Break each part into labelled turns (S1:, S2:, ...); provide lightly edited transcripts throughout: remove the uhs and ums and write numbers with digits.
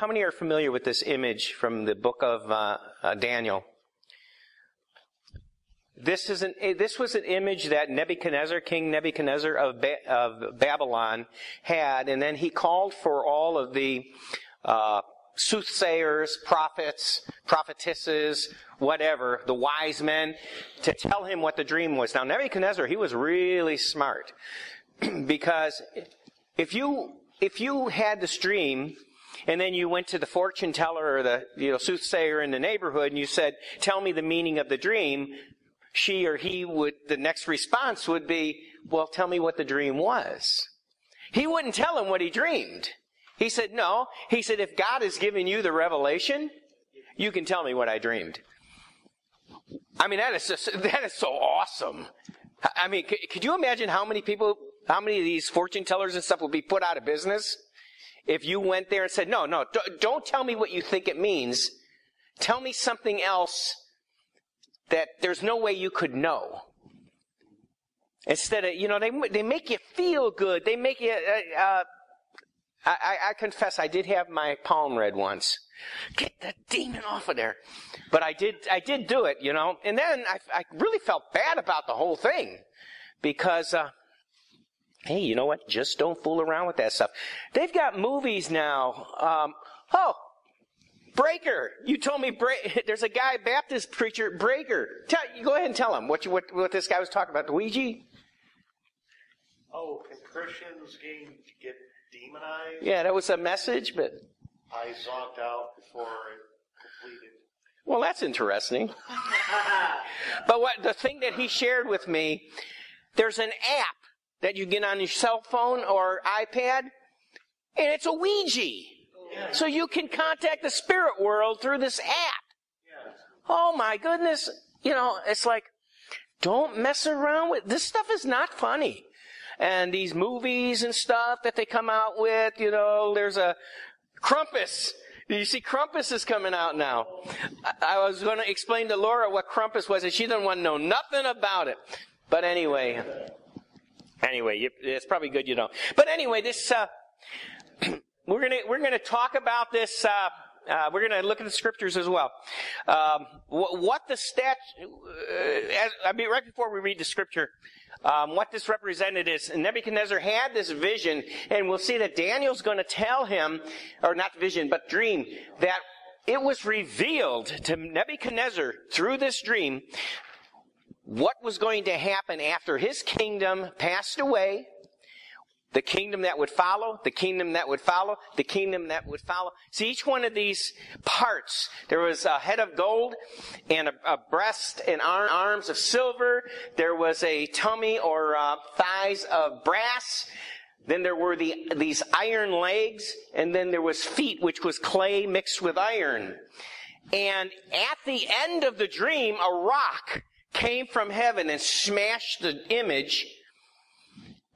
S1: How many are familiar with this image from the book of Daniel? This was an image that King Nebuchadnezzar of Babylon had, and then he called for all of the soothsayers, prophets, prophetesses, whatever, the wise men, to tell him what the dream was. Now, Nebuchadnezzar, he was really smart, because if you had this dream, and then you went to the fortune teller or the soothsayer in the neighborhood, and you said, "Tell me the meaning of the dream," she or he would, the next response would be, "Well, tell me what the dream was." He wouldn't tell him what he dreamed. He said, no. He said, if God has given you the revelation, you can tell me what I dreamed. I mean, that is so awesome. I mean, could you imagine how many of these fortune tellers and stuff would be put out of business if you went there and said, no, don't tell me what you think it means. Tell me something else that there's no way you could know. Instead of, they make you feel good. They make you, I confess, I did have my palm read once. Get the demon off of there. But I did do it, And then I really felt bad about the whole thing. Because, hey, you know what? Just don't fool around with that stuff. They've got movies now. Breaker. You told me there's a guy, Baptist preacher, Breaker. Go ahead and tell him what this guy was talking about. The Ouija?
S2: Oh, can Christians get demonized?
S1: Yeah, that was a message, but
S2: I zonked out before it completed.
S1: Well, that's interesting. But the thing that he shared with me, there's an app that you get on your cell phone or iPad, and it's a Ouija. Yes. So you can contact the spirit world through this app. Yes. Oh my goodness. It's like, don't mess around with, this stuff is not funny. And these movies and stuff that they come out with, there's a Krampus. You see, Krampus is coming out now. I was going to explain to Laura what Krampus was, and she didn't want to know nothing about it. But anyway, it's probably good you don't. But anyway, this, we're gonna talk about this. We're gonna look at the scriptures as well. What the right before we read the scripture, what this represented is Nebuchadnezzar had this vision, and we'll see that Daniel's going to tell him, or not vision, but dream, that it was revealed to Nebuchadnezzar through this dream what was going to happen after his kingdom passed away. The kingdom that would follow, the kingdom that would follow, the kingdom that would follow. See, each one of these parts, there was a head of gold and a breast and arms of silver. There was a tummy or thighs of brass. Then there were these iron legs, and then there was feet, which was clay mixed with iron. And at the end of the dream, a rock came from heaven and smashed the image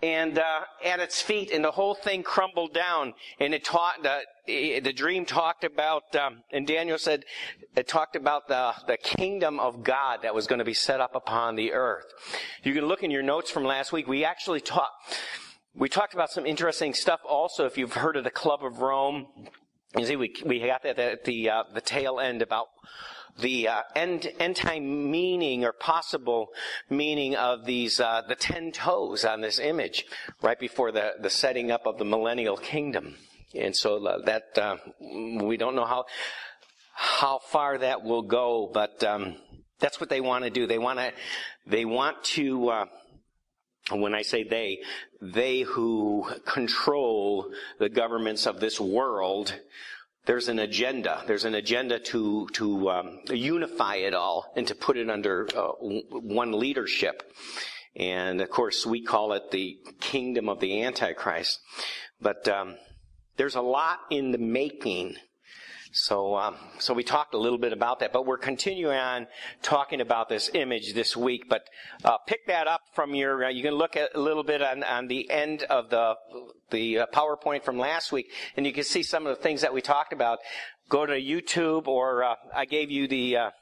S1: and at its feet, and the whole thing crumbled down. And the dream talked about, and Daniel said, it talked about the kingdom of God that was going to be set up upon the earth. You can look in your notes from last week. We talked about some interesting stuff also. If you've heard of the Club of Rome, you see, we got that at the tail end about the end time meaning or possible meaning of these the 10 toes on this image right before the setting up of the millennial kingdom. And so that we don't know how far that will go, but that's what they want to do. They want to when I say they who control the governments of this world, there's an agenda. There's an agenda to unify it all and to put it under one leadership. And of course, we call it the kingdom of the Antichrist. But there's a lot in the making. So we talked a little bit about that, but we're continuing on talking about this image this week. But pick that up from your. You can look at a little bit on the end of the PowerPoint from last week, and you can see some of the things that we talked about. Go to YouTube, or I gave you the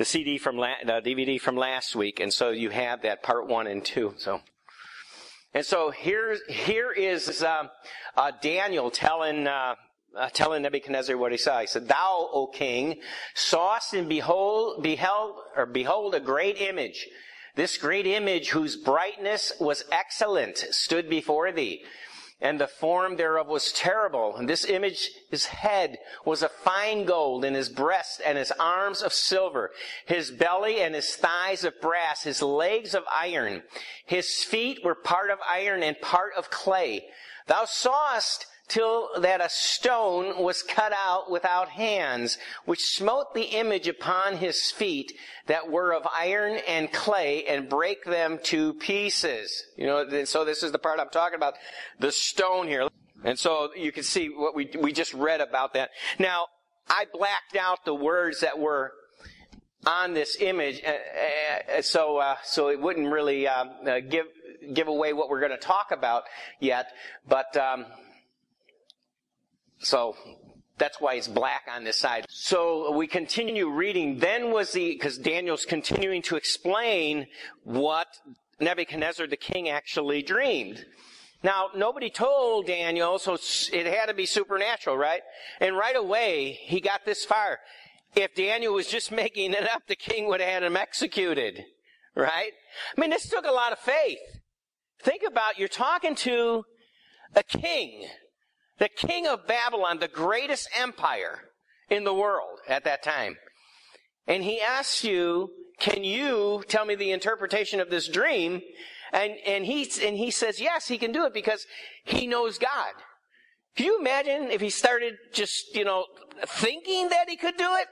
S1: CD from the DVD from last week, and so you have that part 1 and 2. So here is Daniel telling telling Nebuchadnezzar what he saw. He said, "Thou, O king, sawest and beheld a great image. This great image, whose brightness was excellent, stood before thee. And the form thereof was terrible. And this image, his head was of fine gold, and his breast and his arms of silver, his belly and his thighs of brass, his legs of iron. His feet were part of iron and part of clay. Thou sawest till that a stone was cut out without hands, which smote the image upon his feet that were of iron and clay, and brake them to pieces." So this is the part I'm talking about, the stone here. And so you can see what we just read about that. Now, I blacked out the words that were on this image, so it wouldn't really give away what we're going to talk about yet, but so that's why it's black on this side. So we continue reading. Then was because Daniel's continuing to explain what Nebuchadnezzar the king actually dreamed. Now, nobody told Daniel, so it had to be supernatural, right? And right away, he got this far. If Daniel was just making it up, the king would have had him executed, right? I mean, this took a lot of faith. Think about, you're talking to a king. The king of Babylon, the greatest empire in the world at that time. And he asks you, "Can you tell me the interpretation of this dream?" And he says, yes, he can do it because he knows God. Can you imagine if he started just, thinking that he could do it?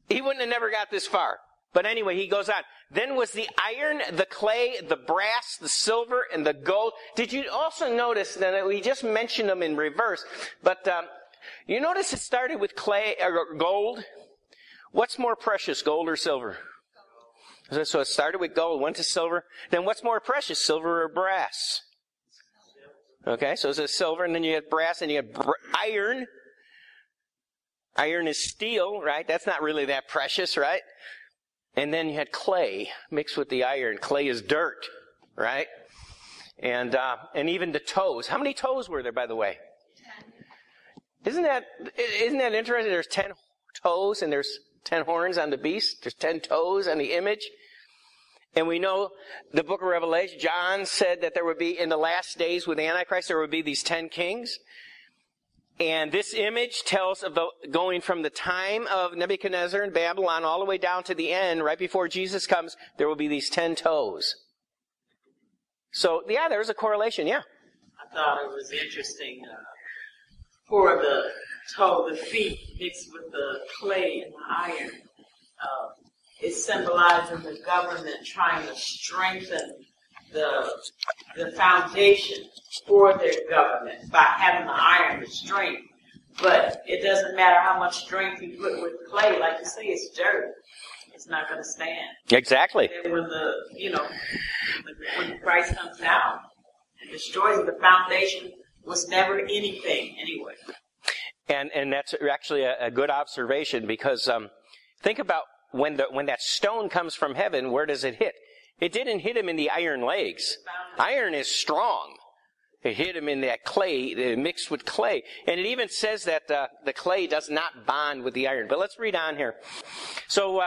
S1: He wouldn't have never got this far. But anyway, he goes on. Then was the iron, the clay, the brass, the silver, and the gold. Did you also notice that we just mentioned them in reverse? But you notice it started with clay or gold. What's more precious, gold or silver? So it started with gold, went to silver. Then what's more precious, silver or brass? Okay, so it's silver, and then you have brass, and you have iron. Iron is steel, right? That's not really that precious, right? And then you had clay mixed with the iron. Clay is dirt, right? And even the toes. How many toes were there, by the way? 10. Isn't that interesting? There's 10 toes and there's 10 horns on the beast. There's 10 toes on the image. And we know the book of Revelation, John said that there would be, in the last days with Antichrist, there would be these 10 kings. And this image tells of going from the time of Nebuchadnezzar in Babylon all the way down to the end, right before Jesus comes, there will be these 10 toes. So, yeah, there's a correlation, yeah.
S3: I thought it was interesting for the toe, the feet mixed with the clay and the iron. It's symbolizing the government trying to strengthen the foundation for their government by having the iron, the strength. But it doesn't matter how much strength you put with clay. Like you say, it's dirt. It's not going to stand.
S1: Exactly.
S3: And when when Christ comes down and destroys the foundation, was never anything anyway.
S1: And that's actually a good observation, because think about when that stone comes from heaven, where does it hit? It didn't hit him in the iron legs. Iron is strong. It hit him in that clay, mixed with clay. And it even says that the clay does not bond with the iron. But let's read on here. So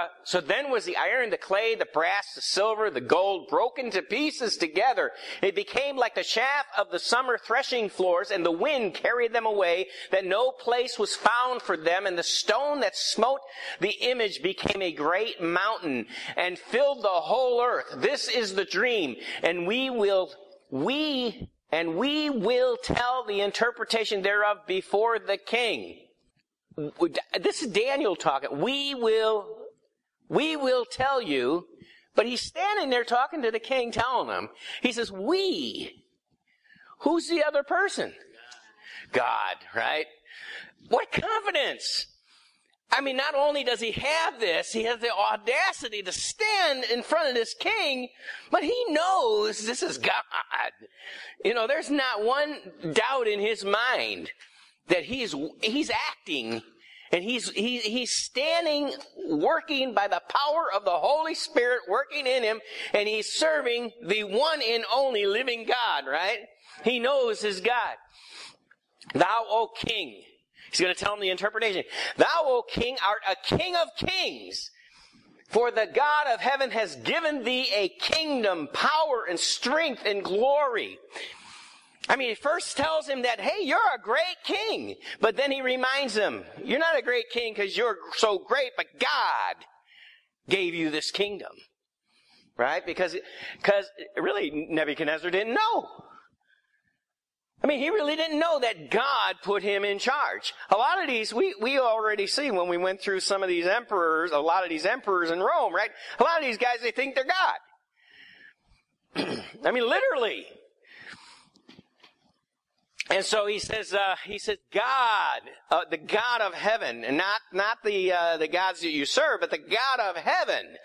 S1: then was the iron, the clay, the brass, the silver, the gold broken to pieces together. It became like the chaff of the summer threshing floors, and the wind carried them away, that no place was found for them. And the stone that smote the image became a great mountain and filled the whole earth. This is the dream. And we will tell the interpretation thereof before the king. This is Daniel talking. We will tell you, but he's standing there talking to the king, telling him. He says, we. Who's the other person? God, right? What confidence! I mean, not only does he have this, he has the audacity to stand in front of this king, but he knows this is God. There's not one doubt in his mind that he's acting, and he's standing, working by the power of the Holy Spirit working in him, and he's serving the one and only living God, right? He knows his God. Thou, O king, he's going to tell him the interpretation. Thou, O king, art a king of kings. For the God of heaven has given thee a kingdom, power, and strength, and glory. I mean, he first tells him that, hey, you're a great king. But then he reminds him, you're not a great king because you're so great, but God gave you this kingdom. Right? Because really, Nebuchadnezzar didn't know. I mean, he really didn't know that God put him in charge. A lot of these, we already see when we went through some of these emperors, a lot of these emperors in Rome, right? A lot of these guys, they think they're God. I mean, literally. And so he says, God, the God of heaven, and not the gods that you serve, but the God of heaven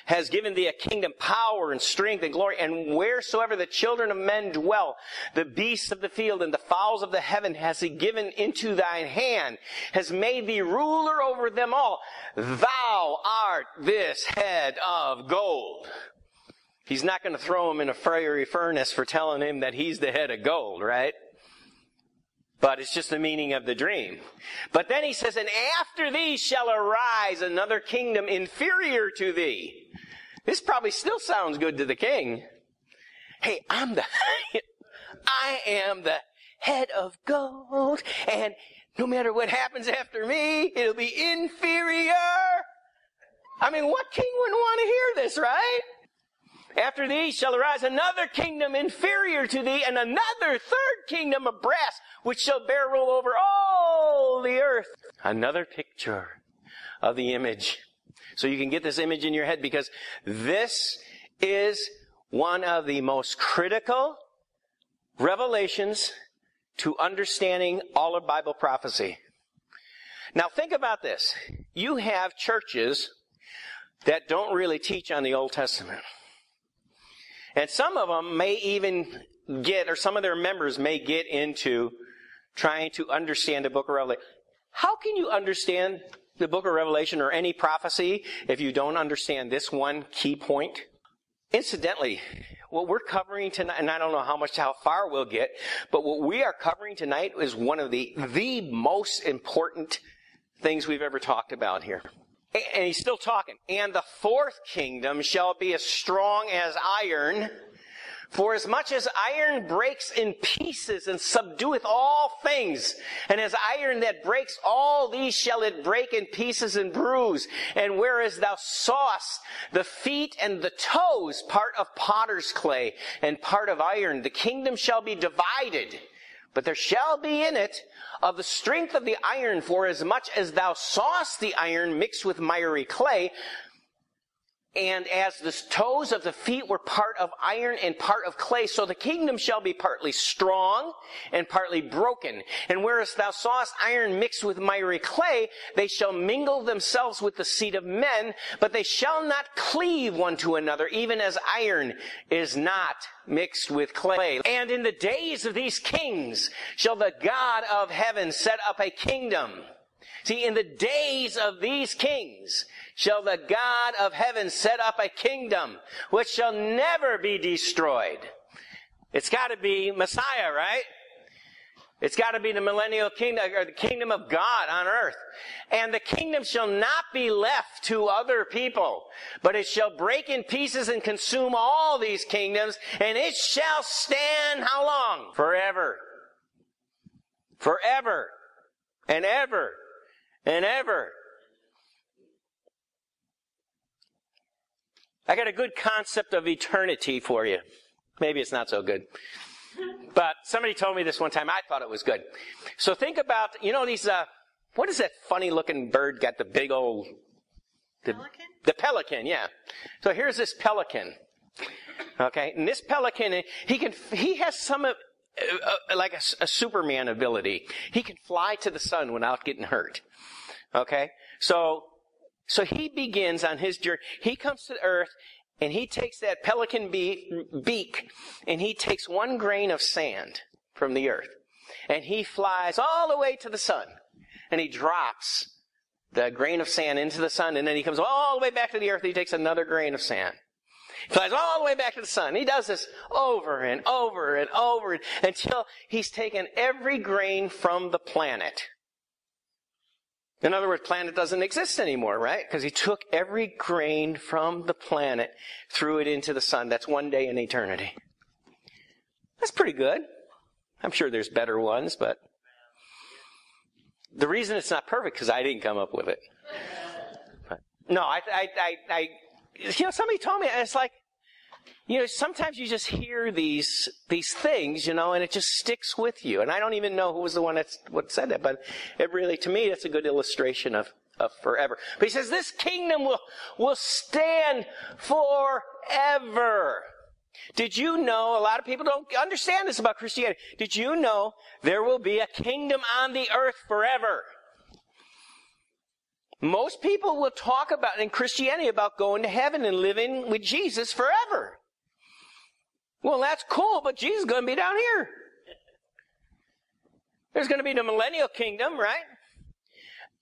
S1: has given thee a kingdom, power, and strength, and glory. And wheresoever the children of men dwell, the beasts of the field and the fowls of the heaven has he given into thine hand, has made thee ruler over them all. Thou art this head of gold. He's not going to throw him in a fiery furnace for telling him that he's the head of gold, right? But it's just the meaning of the dream. But then he says, and after thee shall arise another kingdom inferior to thee. This probably still sounds good to the king. Hey, I am the head of gold, and no matter what happens after me, it'll be inferior. I mean, what king wouldn't want to hear this, right? After thee shall arise another kingdom inferior to thee, and another third kingdom of brass, which shall bear rule over all the earth. Another picture of the image. So you can get this image in your head, because this is one of the most critical revelations to understanding all of Bible prophecy. Now think about this. You have churches that don't really teach on the Old Testament. And some of them may even get, or some of their members may get into trying to understand the book of Revelation. How can you understand the book of Revelation or any prophecy if you don't understand this one key point? Incidentally, what we're covering tonight, and I don't know how far we'll get, but what we are covering tonight is one of the most important things we've ever talked about here. And he's still talking. And the fourth kingdom shall be as strong as iron. For as much as iron breaks in pieces and subdueth all things, and as iron that breaks all these shall it break in pieces and bruise. And whereas thou sawest the feet and the toes, part of potter's clay and part of iron, the kingdom shall be divided. But there shall be in it of the strength of the iron, for as much as thou sawest the iron mixed with miry clay, and as the toes of the feet were part of iron and part of clay, so the kingdom shall be partly strong and partly broken. And whereas thou sawest iron mixed with miry clay, they shall mingle themselves with the seed of men, but they shall not cleave one to another, even as iron is not mixed with clay. And in the days of these kings shall the God of heaven set up a kingdom. See, in the days of these kings shall the God of heaven set up a kingdom which shall never be destroyed. It's got to be Messiah, right? It's got to be the millennial kingdom, or the kingdom of God on earth. And the kingdom shall not be left to other people, but it shall break in pieces and consume all these kingdoms, and it shall stand how long? Forever. Forever. And ever. And ever. I got a good concept of eternity for you. Maybe it's not so good. But somebody told me this one time. I thought it was good. So think about, these, what is that funny looking bird got the big old...
S3: Pelican?
S1: The pelican, yeah. So here's this pelican. Okay? And this pelican, he has some of, like a Superman ability. He can fly to the sun without getting hurt. Okay? So he begins on his journey. He comes to earth, and he takes that pelican beak, and he takes one grain of sand from the earth, and he flies all the way to the sun, and he drops the grain of sand into the sun, and then he comes all the way back to the earth, and he takes another grain of sand. He flies all the way back to the sun. He does this over and over and over until he's taken every grain from the planet. In other words, planet doesn't exist anymore, right? Because he took every grain from the planet, threw it into the sun. That's one day in eternity. That's pretty good. I'm sure there's better ones, but the reason it's not perfect because I didn't come up with it. But, no, somebody told me, and it's like, sometimes you just hear these things, and it just sticks with you. And I don't even know who was the one what said that, but it really, to me, that's a good illustration of forever. But he says this kingdom will stand forever. Did you know, a lot of people don't understand this about Christianity. Did you know there will be a kingdom on the earth forever? Most people will talk about, in Christianity, about going to heaven and living with Jesus forever. Well, that's cool, but Jesus is going to be down here. There's going to be the millennial kingdom, right?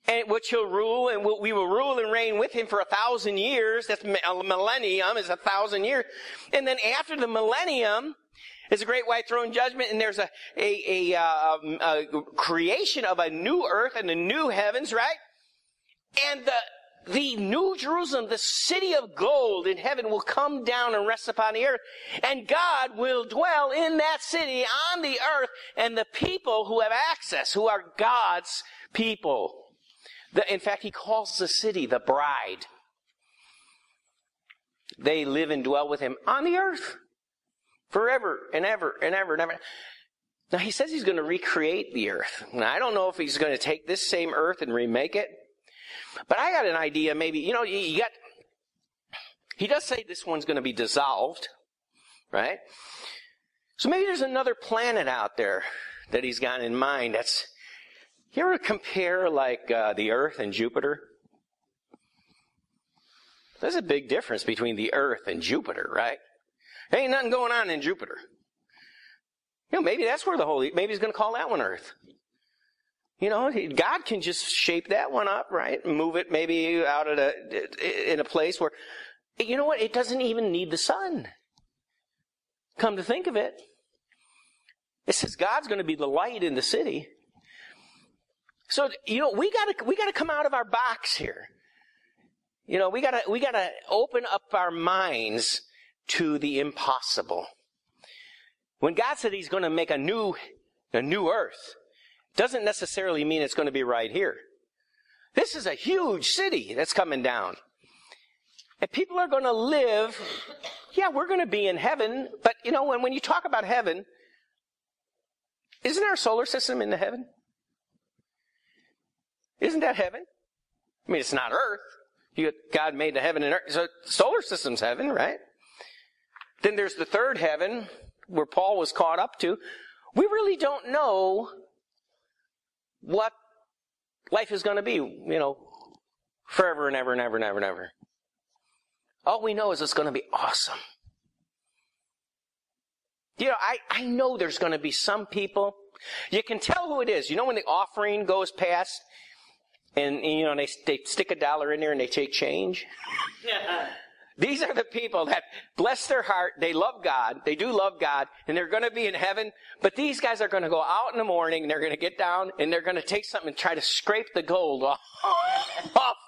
S1: And which he'll rule, and we will rule and reign with him for 1,000 years. That's a millennium is 1,000 years. And then after the millennium is a great white throne judgment, and there's a creation of a new earth and a new heavens, right? And the new Jerusalem, the city of gold in heaven, will come down and rest upon the earth. And God will dwell in that city on the earth. And the people who have access, who are God's people. In fact, he calls the city the bride. They live and dwell with him on the earth. Forever and ever and ever and ever. Now, he says he's going to recreate the earth. Now, I don't know if he's going to take this same earth and remake it. But I got an idea, maybe, he does say this one's going to be dissolved, right? So maybe there's another planet out there that he's got in mind. You ever compare like the Earth and Jupiter? There's a big difference between the Earth and Jupiter, right? There ain't nothing going on in Jupiter. Maybe that's where maybe he's going to call that one Earth. God can just shape that one up, right? Move it maybe out in a place where, it doesn't even need the sun. Come to think of it. It says God's going to be the light in the city. So, we gotta come out of our box here. We gotta open up our minds to the impossible. When God said he's going to make a new earth, doesn't necessarily mean it's going to be right here. This is a huge city that's coming down. And people are going to live, we're going to be in heaven, but when you talk about heaven, isn't our solar system in the heaven? Isn't that heaven? I mean, it's not earth. God made the heaven and earth. So solar system's heaven, right? Then there's the third heaven where Paul was caught up to. We really don't know what life is going to be, forever and ever and ever and ever and ever. All we know is it's going to be awesome. I know there's going to be some people, you can tell who it is. When the offering goes past, and they stick $1 in there and they take change. Yeah. These are the people that, bless their heart, they love God, they do love God, and they're going to be in heaven, but these guys are going to go out in the morning, and they're going to get down, and they're going to take something and try to scrape the gold off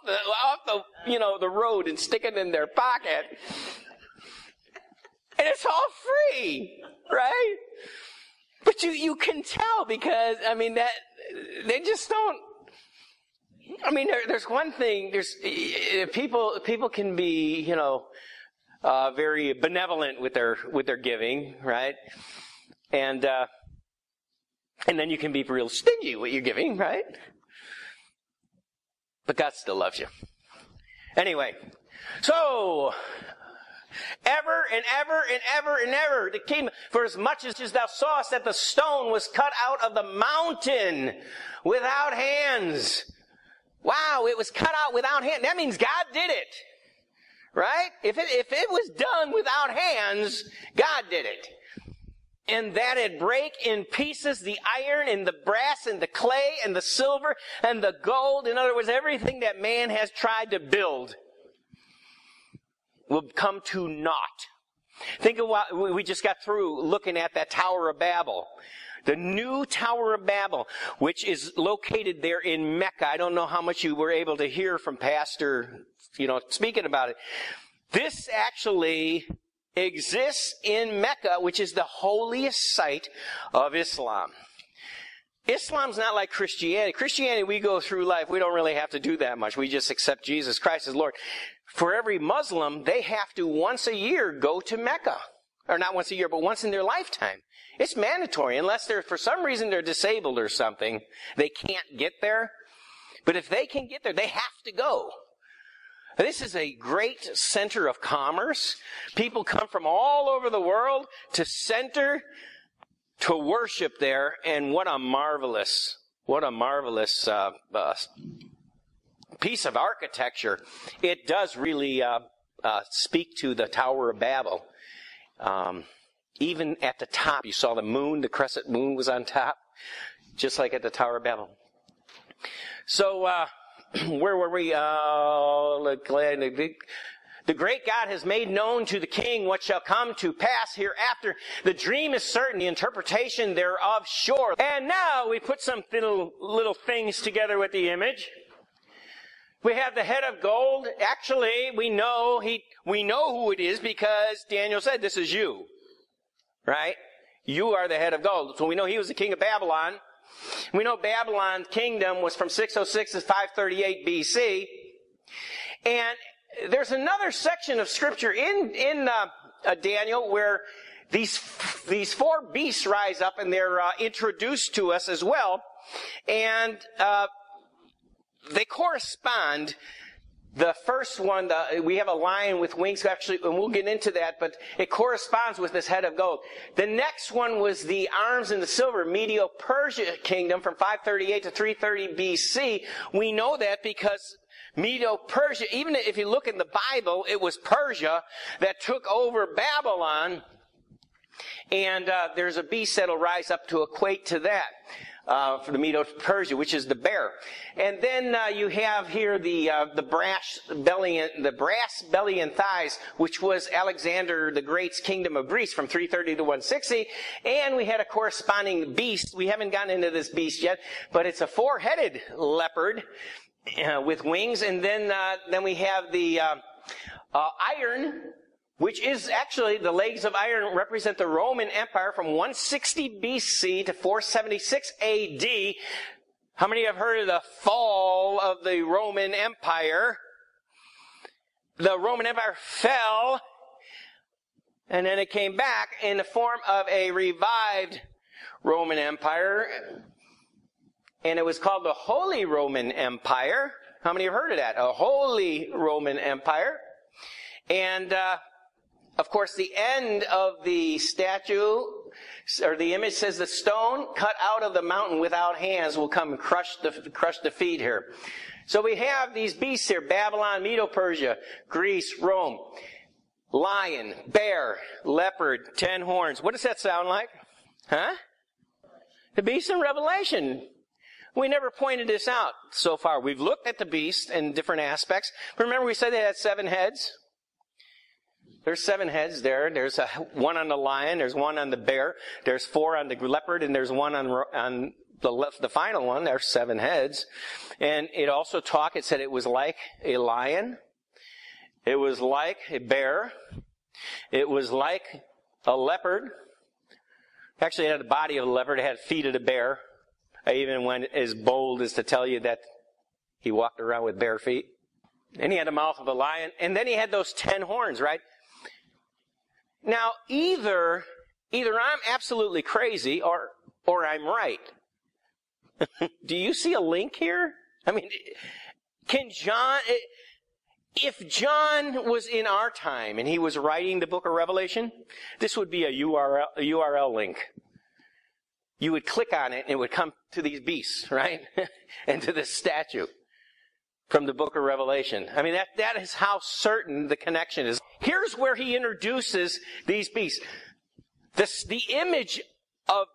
S1: the road and stick it in their pocket. And it's all free, right? But you can tell because, that, they just don't, there's one thing, people can be, very benevolent with their giving, right? And then you can be real stingy with your giving, right? But God still loves you. Anyway, so, ever and ever and ever and ever, the kingdom, for as much as thou sawest that the stone was cut out of the mountain without hands. Wow, it was cut out without hands. That means God did it. Right? If it was done without hands, God did it. And that it break in pieces the iron and the brass and the clay and the silver and the gold. In other words, everything that man has tried to build. will come to naught. Think of what we just got through looking at that Tower of Babel. The new Tower of Babel, which is located there in Mecca. I don't know how much you were able to hear from Pastor, speaking about it. This actually exists in Mecca, which is the holiest site of Islam. Islam's not like Christianity. Christianity, we go through life, we don't really have to do that much. We just accept Jesus Christ as Lord. For every Muslim, they have to once a year go to Mecca. Or not once a year, but once in their lifetime. It's mandatory, unless for some reason they're disabled or something. They can't get there. But if they can get there, they have to go. This is a great center of commerce. People come from all over the world to worship there. And what a marvelous piece of architecture. It does really speak to the Tower of Babel. Even at the top, you saw the moon, the crescent moon was on top, just like at the Tower of Babel. So, where were we? The great God has made known to the king what shall come to pass hereafter. The dream is certain, the interpretation thereof sure. And now we put some little things together with the image. We have the head of gold. Actually, we know who it is because Daniel said, "This is you." Right? You are the head of gold. So we know he was the king of Babylon. We know Babylon's kingdom was from 606 to 538 BC. And there's another section of scripture in Daniel where these four beasts rise up and they're introduced to us as well. And they correspond. The first one, we have a lion with wings, actually, and we'll get into that, but it corresponds with this head of gold. The next one was the arms and the silver, Medo-Persia kingdom from 538 to 330 BC. We know that because Medo-Persia, even if you look in the Bible, it was Persia that took over Babylon, and there's a beast that'll rise up to equate to that. For the Medo-Persia, which is the bear. And then you have here the brass belly and thighs, which was Alexander the Great's kingdom of Greece from 330 to 160. And we had a corresponding beast. We haven't gotten into this beast yet, but it's a four-headed leopard with wings. And then we have the iron, which is actually, the legs of iron represent the Roman Empire from 160 BC to 476 AD. How many have heard of the fall of the Roman Empire? The Roman Empire fell, and then it came back in the form of a revived Roman Empire, and it was called the Holy Roman Empire. How many have heard of that? A Holy Roman Empire. And of course, the end of the statue, or the image says, the stone cut out of the mountain without hands will come and crush the feet here. So we have these beasts here, Babylon, Medo-Persia, Greece, Rome. Lion, bear, leopard, 10 horns. What does that sound like? Huh? The beast in Revelation. We never pointed this out so far. We've looked at the beast in different aspects. Remember we said they had 7 heads? There's 7 heads there. There's one on the lion. There's one on the bear. There's 4 on the leopard, and there's one on the final one. There's 7 heads. And it also it said it was like a lion. It was like a bear. It was like a leopard. Actually, it had the body of a leopard. It had feet of the bear. I even went as bold as to tell you that he walked around with bare feet. And he had the mouth of a lion. And then he had those 10 horns, right? Now, either I'm absolutely crazy or I'm right. Do you see a link here? I mean, if John was in our time and he was writing the book of Revelation, this would be a URL link. You would click on it and it would come to these beasts, right? And to this statue from the book of Revelation. I mean, that is how certain the connection is. Here's where he introduces these beasts. The image of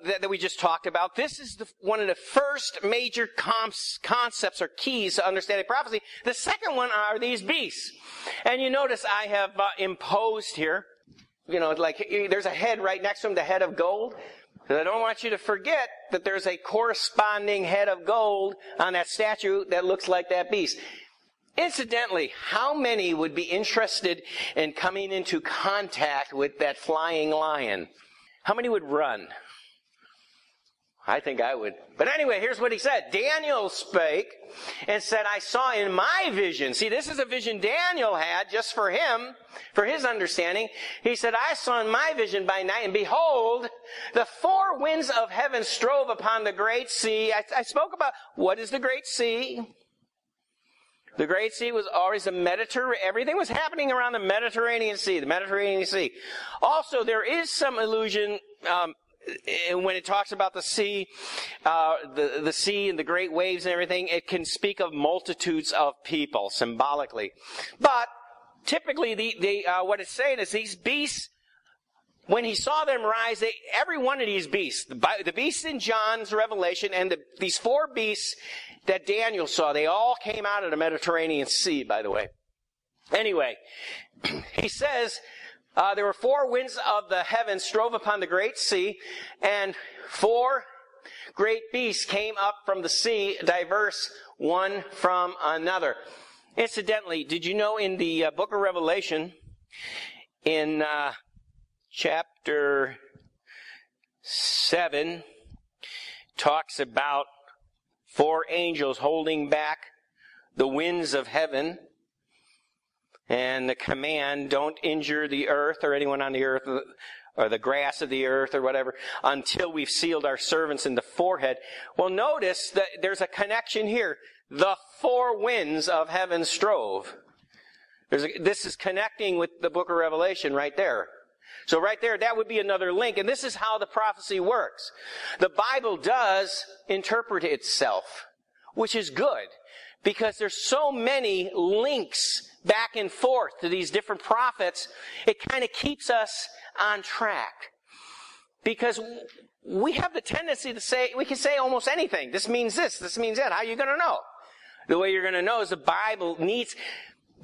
S1: that we just talked about. This is one of the first major concepts or keys to understanding prophecy. The second one are these beasts. And you notice I have imposed here, like there's a head right next to them, the head of gold. Because I don't want you to forget that there's a corresponding head of gold on that statue that looks like that beast. Incidentally, how many would be interested in coming into contact with that flying lion? How many would run? I think I would. But anyway, here's what he said. Daniel spake and said, I saw in my vision. See, this is a vision Daniel had just for him, for his understanding. He said, I saw in my vision by night, and behold, the four winds of heaven strove upon the great sea. I spoke about what is the great sea. The great sea was always the Mediterranean. Everything was happening around the Mediterranean Sea. The Mediterranean Sea. Also, there is some allusion when it talks about the sea, the sea and the great waves and everything. It can speak of multitudes of people symbolically. But typically, what it's saying is these beasts. When he saw them rise, every one of these beasts, the beasts in John's Revelation and these four beasts that Daniel saw, they all came out of the Mediterranean Sea, by the way. Anyway, he says, there were four winds of the heavens strove upon the great sea, and four great beasts came up from the sea, diverse one from another. Incidentally, did you know in the book of Revelation, in chapter 7, talks about four angels holding back the winds of heaven, and the command, don't injure the earth or anyone on the earth or the grass of the earth or whatever until we've sealed our servants in the forehead. Well, notice that there's a connection here. The four winds of heaven strove. This is connecting with the book of Revelation right there. So right there, that would be another link. And this is how the prophecy works. The Bible does interpret itself, which is good, because there's so many links back and forth to these different prophets. It kind of keeps us on track. Because we have the tendency to say, we can say almost anything. This means this means that. How are you going to know? The way you're going to know is the Bible needs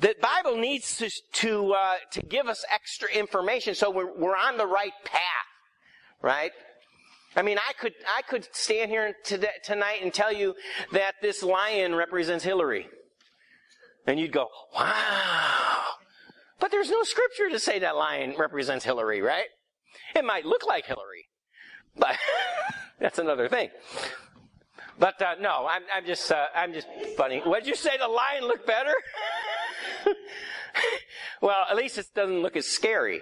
S1: to give us extra information so we're on the right path, right? I mean, I could stand here tonight and tell you that this lion represents Hillary. And you'd go, wow. But there's no scripture to say that lion represents Hillary, right? It might look like Hillary, but that's another thing. But no, I'm just funny. What'd you say? The lion looked better? Well, at least it doesn't look as scary.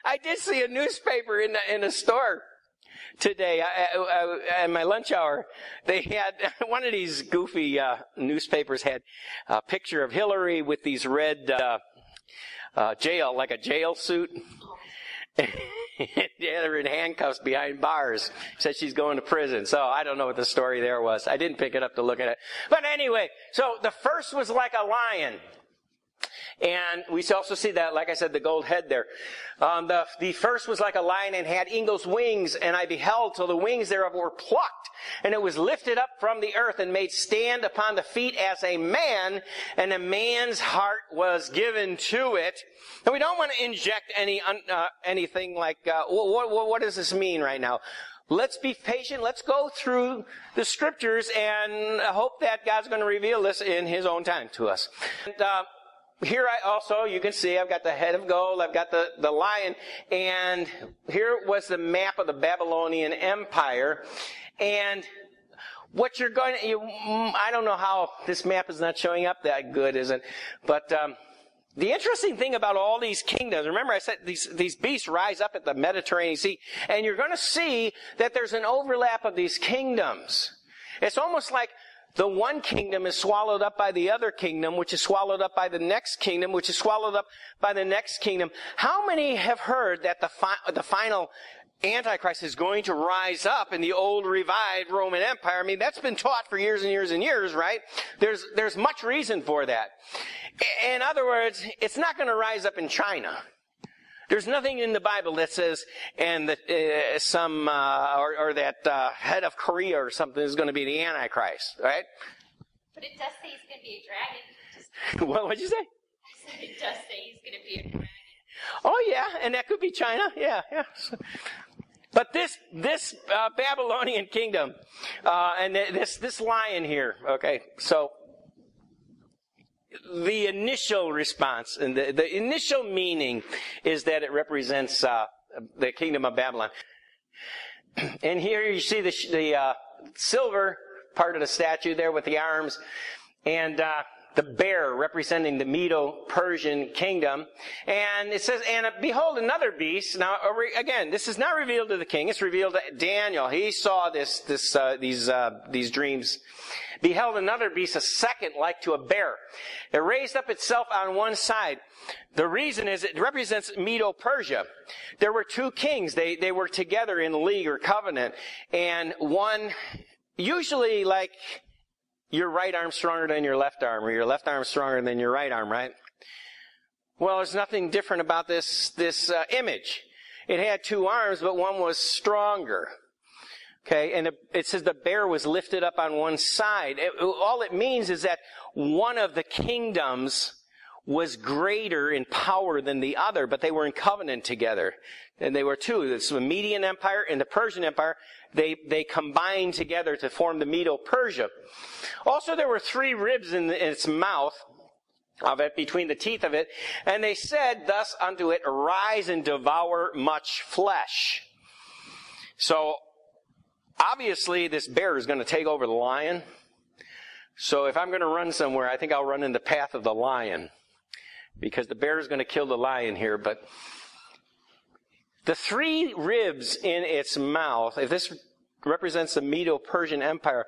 S1: I did see a newspaper in a store today. At my lunch hour, they had one of these goofy newspapers had a picture of Hillary with these red like a jail suit. Yeah, they're in handcuffs behind bars. Said she's going to prison. So I don't know what the story there was. I didn't pick it up to look at it. But anyway, so the first was like a lion. And we also see that, like I said, the gold head there. The first was like a lion and had eagle's wings, and I beheld till the wings thereof were plucked, and it was lifted up from the earth and made stand upon the feet as a man, and a man's heart was given to it. And we don't want to inject anything like, what does this mean right now? Let's be patient. Let's go through the scriptures and hope that God's going to reveal this in His own time to us. And, here you can see I've got the head of gold, I've got the lion, and here was the map of the Babylonian Empire. And what you're going to, I don't know how this map is not showing up that good, is it? But the interesting thing about all these kingdoms, remember I said these beasts rise up at the Mediterranean Sea, and you're going to see that there's an overlap of these kingdoms. It's almost like the one kingdom is swallowed up by the other kingdom, which is swallowed up by the next kingdom, which is swallowed up by the next kingdom. How many have heard that the final Antichrist is going to rise up in the old revived Roman Empire? I mean, that's been taught for years and years and years, right? There's much reason for that. In other words, it's not going to rise up in China. There's nothing in the Bible that says, and that that head of Korea or something is going to be the Antichrist, right?
S4: But it does say he's going to be a dragon.
S1: What would you say?
S4: I said it does say he's going to be a dragon.
S1: Oh yeah, and that could be China. Yeah. But this Babylonian kingdom, and this lion here. Okay, so the initial response and the initial meaning is that it represents the kingdom of Babylon. And here you see the silver part of the statue there with the arms, and the bear representing the Medo-Persian kingdom. And it says, and behold another beast. Now, again, this is not revealed to the king. It's revealed to Daniel. He saw these dreams. Beheld another beast, a second like to a bear. It raised up itself on one side. The reason is it represents Medo-Persia. There were two kings. They were together in league or covenant. And one, usually like, your right arm stronger than your left arm, or your left arm stronger than your right arm, right? Well, there's nothing different about this image. It had two arms, but one was stronger. Okay, and it says the bear was lifted up on one side. All it means is that one of the kingdoms was greater in power than the other, but they were in covenant together. And they were two. It's the Median Empire and the Persian Empire. They combined together to form the Medo-Persia. Also, there were 3 ribs in its mouth of it, between the teeth of it. And they said thus unto it, arise and devour much flesh. So, obviously, this bear is going to take over the lion. So if I'm going to run somewhere, I think I'll run in the path of the lion. Because the bear is going to kill the lion here. But the 3 ribs in its mouth, if this represents the Medo-Persian Empire,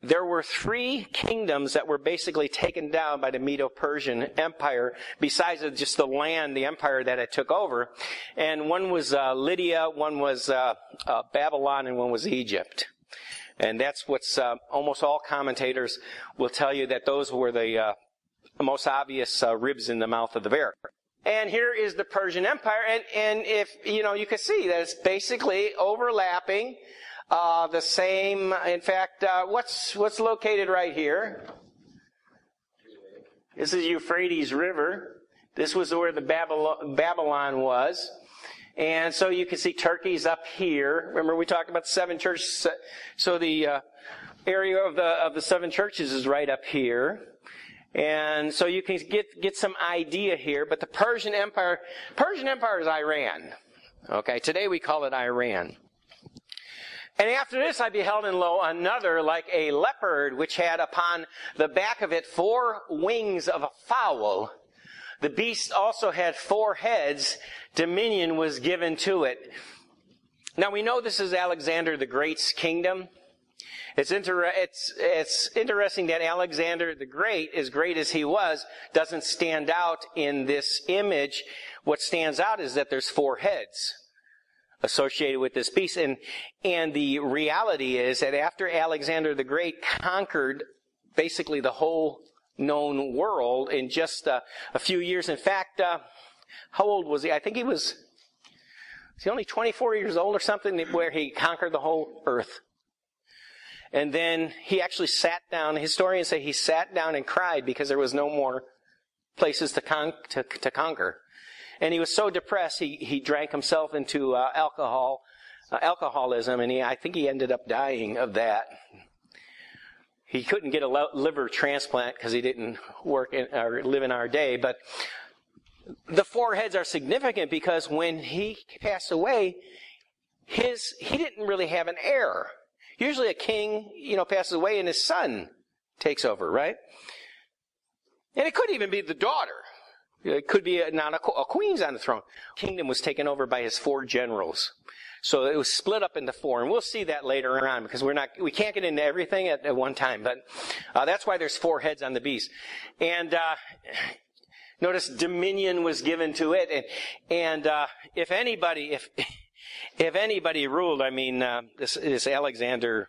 S1: there were 3 kingdoms that were basically taken down by the Medo-Persian Empire, besides just the land, the empire that it took over. And one was Lydia, one was Babylon, and one was Egypt. And that's what's almost all commentators will tell you, that those were the most obvious ribs in the mouth of the bear. And here is the Persian Empire, and if, you can see that it's basically overlapping the same. In fact, what's located right here? This is Euphrates River. This was where the Babylon was. And so you can see Turkey's up here. Remember we talked about the 7 churches. So the area of the 7 churches is right up here. And so you can get some idea here. But the Persian Empire is Iran. Okay, today we call it Iran. And after this I beheld, and lo, another like a leopard, which had upon the back of it 4 wings of a fowl. The beast also had 4 heads. Dominion was given to it. Now we know this is Alexander the Great's kingdom. It's interesting that Alexander the Great, as great as he was, doesn't stand out in this image. What stands out is that there's 4 heads associated with this beast. And the reality is that after Alexander the Great conquered basically the whole known world in just a few years. In fact, how old was he? I think he was only 24 years old or something, where he conquered the whole earth. And then he actually sat down. Historians say he sat down and cried because there was no more places to conquer. And he was so depressed, he drank himself into alcoholism, and I think he ended up dying of that. He couldn't get a liver transplant because he didn't work or live in our day. But the 4 heads are significant because when he passed away, he didn't really have an heir. Usually a king, passes away and his son takes over, right? And it could even be the daughter. It could be not a queen's on the throne. The kingdom was taken over by his 4 generals. So it was split up into 4, and we'll see that later on because we can't get into everything at one time. But that's why there's 4 heads on the beast. And notice dominion was given to it, and if anybody ruled, this Alexander.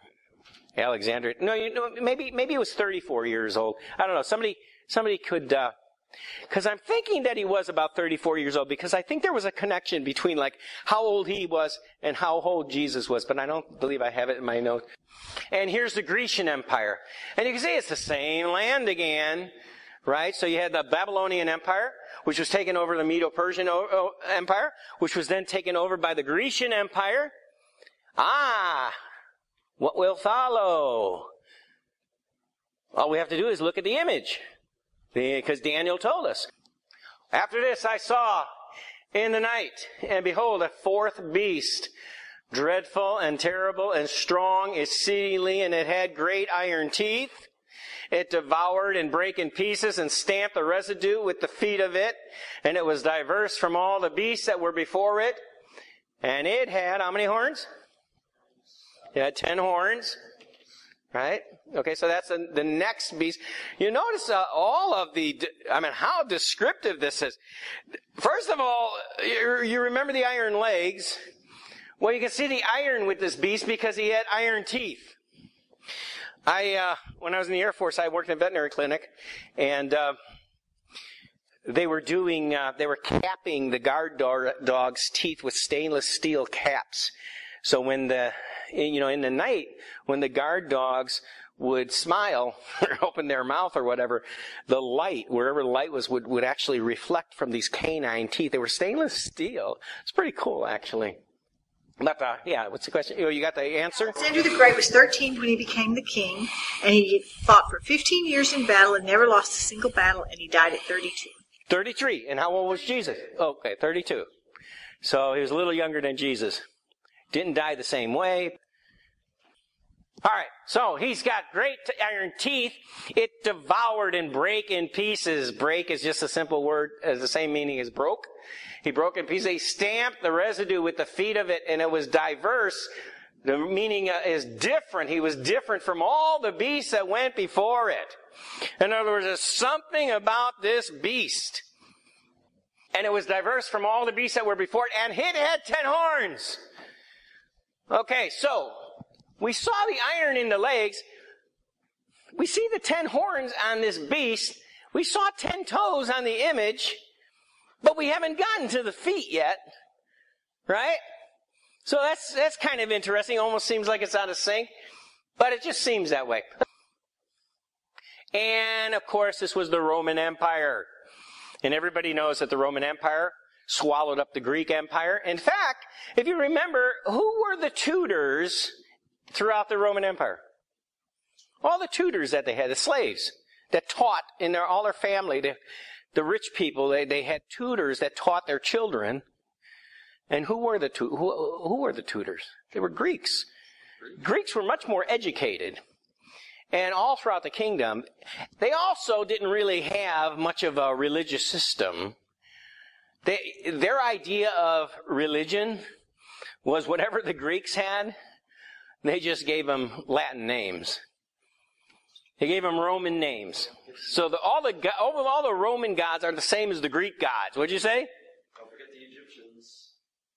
S1: No, maybe he was 34 years old. I don't know. Somebody could Because I'm thinking that he was about 34 years old, because I think there was a connection between like how old he was and how old Jesus was, but I don't believe I have it in my notes. And here's the Grecian Empire. And you can see it's the same land again, right? So you had the Babylonian Empire, which was taken over the Medo-Persian Empire, which was then taken over by the Grecian Empire. What will follow? All we have to do is look at the image, because Daniel told us. After this I saw in the night, and behold, a fourth beast, dreadful and terrible and strong exceedingly, and it had great iron teeth. It devoured and brake in pieces and stamped the residue with the feet of it, and it was diverse from all the beasts that were before it. And it had, how many horns? It had 10 horns. Right? Okay, so that's the next beast. You notice all of how descriptive this is. First of all, you remember the iron legs. Well, you can see the iron with this beast because he had iron teeth. When I was in the Air Force, I worked in a veterinary clinic, and they were capping the guard dog's teeth with stainless steel caps. So when in the night, when the guard dogs would smile or open their mouth or whatever, the light, wherever the light was, would actually reflect from these canine teeth. They were stainless steel. It's pretty cool, actually. But, what's the question? You got the answer?
S5: Alexander the Great was 13 when he became the king, and he fought for 15 years in battle and never lost a single battle, and he died at 32.
S1: 33. And how old was Jesus? Okay, 32. So he was a little younger than Jesus. Didn't die the same way. All right, so he's got great iron teeth. It devoured and brake in pieces. Break is just a simple word, has the same meaning as broke. He broke in pieces. He stamped the residue with the feet of it, and it was diverse. The meaning is different. He was different from all the beasts that went before it. In other words, there's something about this beast. And it was diverse from all the beasts that were before it, and it had 10 horns. Okay, so we saw the iron in the legs. We see the 10 horns on this beast. We saw 10 toes on the image, but we haven't gotten to the feet yet, right? So that's kind of interesting. Almost seems like it's out of sync, but it just seems that way. And of course, this was the Roman Empire. And everybody knows that the Roman Empire swallowed up the Greek Empire. In fact, if you remember, who were the tutors throughout the Roman Empire? All the tutors that they had, the slaves that taught in all their family, the rich people, they had tutors that taught their children. And who were the tutors? They were Greeks. Greeks were much more educated. And all throughout the kingdom, they also didn't really have much of a religious system. Their idea of religion was whatever the Greeks had, they just gave them Latin names. They gave them Roman names. So all the Roman gods are the same as the Greek gods. What'd you say?
S2: Don't forget the Egyptians.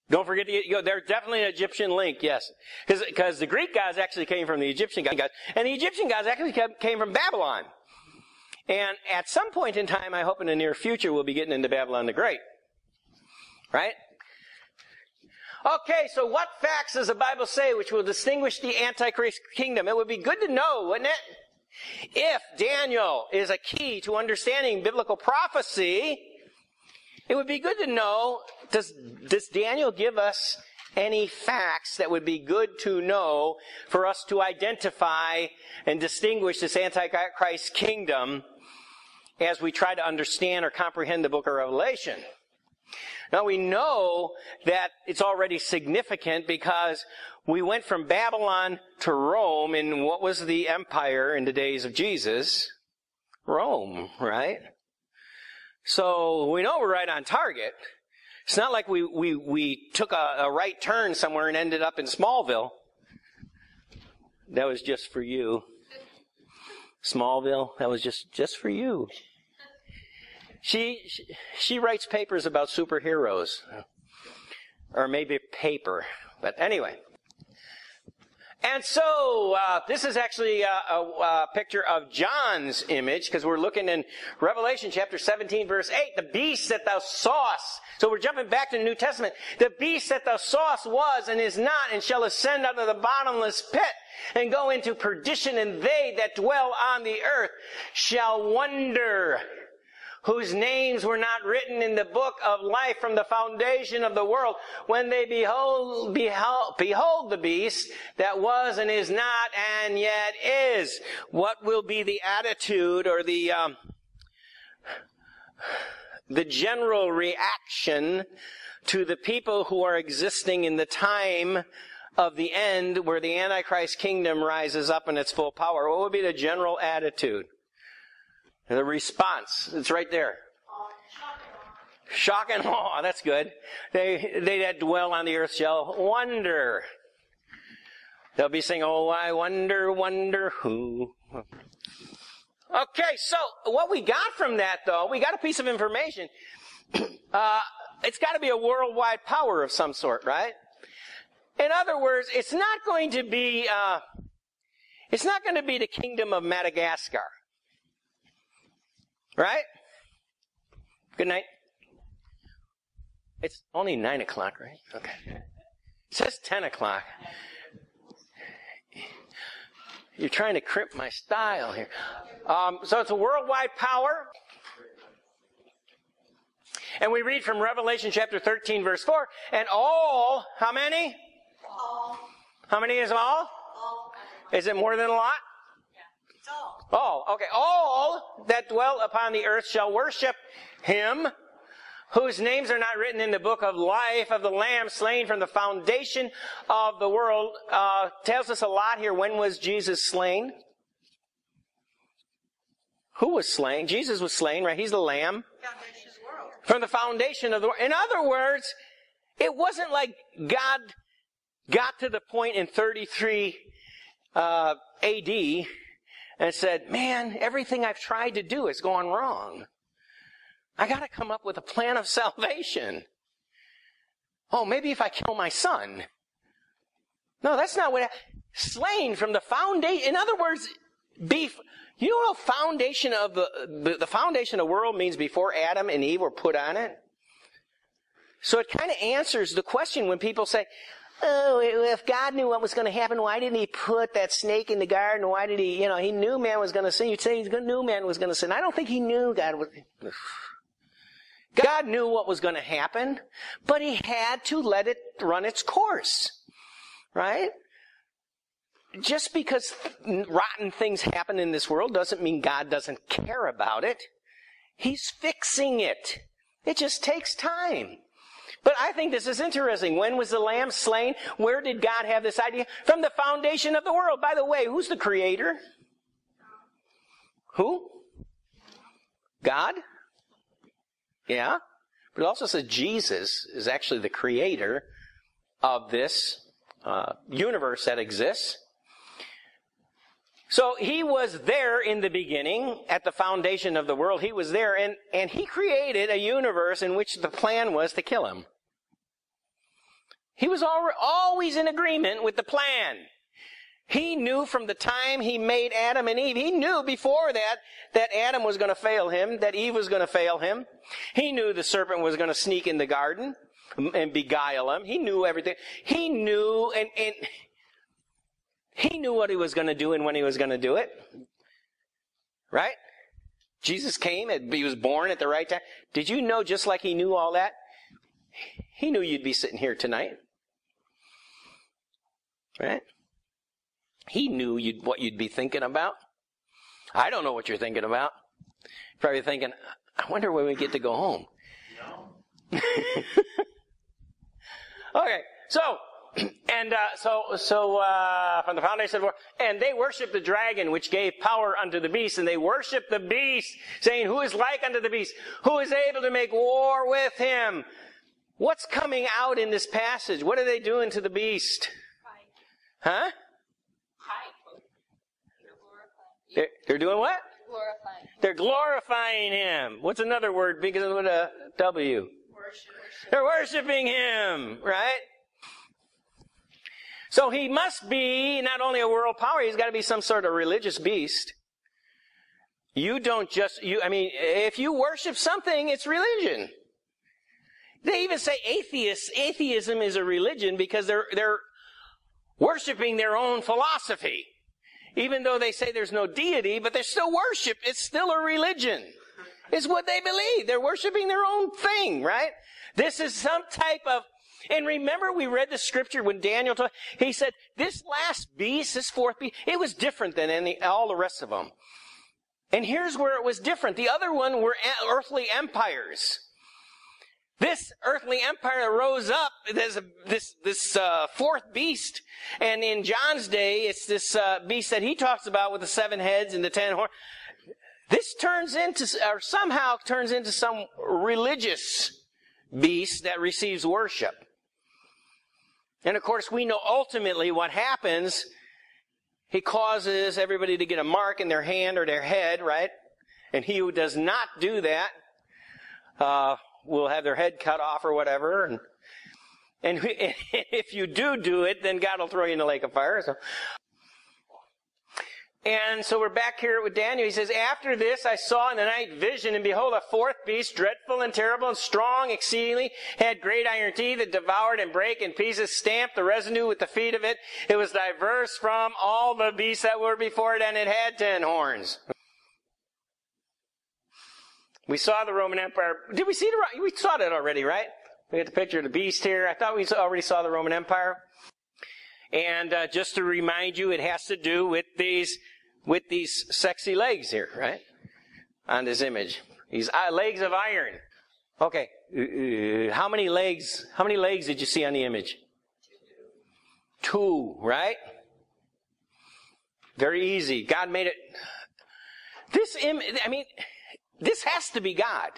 S1: Don't forget there's definitely an Egyptian link, yes. Because the Greek gods actually came from the Egyptian gods, and the Egyptian gods actually came from Babylon. And at some point in time, I hope in the near future, we'll be getting into Babylon the Great. Right? Okay, so what facts does the Bible say which will distinguish the Antichrist kingdom? It would be good to know, wouldn't it? If Daniel is a key to understanding biblical prophecy, it would be good to know, does Daniel give us any facts that would be good to know for us to identify and distinguish this Antichrist kingdom as we try to understand or comprehend the book of Revelation? Now we know that it's already significant because we went from Babylon to Rome in what was the empire in the days of Jesus? Rome, right? So we know we're right on target. It's not like we took a right turn somewhere and ended up in Smallville. That was just for you. Smallville, that was just for you. She writes papers about superheroes. Or maybe paper. But anyway. And so, this is actually a picture of John's image, because we're looking in Revelation chapter 17, verse 8. The beast that thou sawest. So we're jumping back to the New Testament. The beast that thou sawest was and is not, and shall ascend out of the bottomless pit, and go into perdition, and they that dwell on the earth shall wonder, whose names were not written in the book of life from the foundation of the world, when they behold the beast that was and is not and yet is. What will be the attitude or the general reaction to the people who are existing in the time of the end, where the Antichrist kingdom rises up in its full power? What would be the general attitude? The response, it's right there. Shock and awe. That's good. They that dwell on the earth shall wonder. They'll be saying, oh, I wonder, wonder who. Okay, so what we got from that, though, we got a piece of information. It's got to be a worldwide power of some sort, right? In other words, it's not going to be the kingdom of Madagascar. Right? Good night. It's only 9 o'clock, right? Okay. It says 10 o'clock. You're trying to crimp my style here. So it's a worldwide power. And we read from Revelation chapter 13, verse 4. And all, how many?
S4: All.
S1: How many is all?
S4: All.
S1: Is it more than a lot?
S4: It's all.
S1: All, okay. All that dwell upon the earth shall worship him, whose names are not written in the book of life of the Lamb slain from the foundation of the world. Tells us a lot here. When was Jesus slain? Who was slain? Jesus was slain, right? He's the Lamb.
S5: Foundation of the world.
S1: From the foundation of the world. In other words, it wasn't like God got to the point in 33 AD and said, man, everything I've tried to do has gone wrong. I got to come up with a plan of salvation. Oh, maybe if I kill my son. No, that's not what. Slain from the foundation. In other words, you know, foundation of the foundation of the world means before Adam and Eve were put on it. So it kind of answers the question when people say, oh, if God knew what was going to happen, why didn't he put that snake in the garden? Why did he, he knew man was going to sin. You'd say he knew man was going to sin. I don't think he knew God was. God knew what was going to happen, but he had to let it run its course. Right? Just because rotten things happen in this world doesn't mean God doesn't care about it. He's fixing it. It just takes time. But I think this is interesting. When was the Lamb slain? Where did God have this idea? From the foundation of the world. By the way, who's the creator? Who? God? Yeah. But it also says Jesus is actually the creator of this universe that exists. So he was there in the beginning, at the foundation of the world. He was there, and he created a universe in which the plan was to kill him. He was always in agreement with the plan. He knew from the time he made Adam and Eve, he knew before that Adam was going to fail him, that Eve was going to fail him. He knew the serpent was going to sneak in the garden and beguile him. He knew everything. He knew, and he knew what he was going to do and when he was going to do it. Right? Jesus came, he was born at the right time. Did you know, just like he knew all that, he knew you'd be sitting here tonight. Right? He knew what you'd be thinking about. I don't know what you're thinking about. You're probably thinking, I wonder when we get to go home. No. Okay, so from the foundation of the world, and they worshiped the dragon, which gave power unto the beast, and they worshiped the beast, saying, who is like unto the beast? Who is able to make war with him? What's coming out in this passage? What are they doing to the beast? Huh? They're doing what?
S4: Glorifying.
S1: They're glorifying him. What's another word begins with a W?
S4: Worship.
S1: They're worshiping him, right? So he must be not only a world power, he's got to be some sort of religious beast. You don't just, if you worship something, it's religion. They even say atheism is a religion because they're worshiping their own philosophy. Even though they say there's no deity, but they still worship. It's still a religion. It's what they believe. They're worshiping their own thing, right? This is some type of, and remember we read the scripture when Daniel told, he said, this last beast, this fourth beast, it was different than all the rest of them. And here's where it was different. The other one were earthly empires. This earthly empire rose up, there's this fourth beast. And in John's day, it's this beast that he talks about with the 7 heads and the 10 horns. This somehow turns into some religious beast that receives worship. And of course, we know ultimately what happens. He causes everybody to get a mark in their hand or their head, right? And he who does not do that will have their head cut off or whatever. And if you do it, then God will throw you in the lake of fire. And so we're back here with Daniel. He says, after this I saw in the night vision, and behold, a fourth beast, dreadful and terrible and strong exceedingly, had great iron teeth that devoured and brake in pieces, stamped the residue with the feet of it. It was diverse from all the beasts that were before it, and it had 10 horns. We saw the Roman Empire. Did we see we saw that already, right? We got the picture of the beast here. I thought we already saw the Roman Empire. And just to remind you, it has to do with these sexy legs here, right? On this image. These legs of iron. Okay. How many legs did you see on the image? 2, right? Very easy. God made it. This has to be God.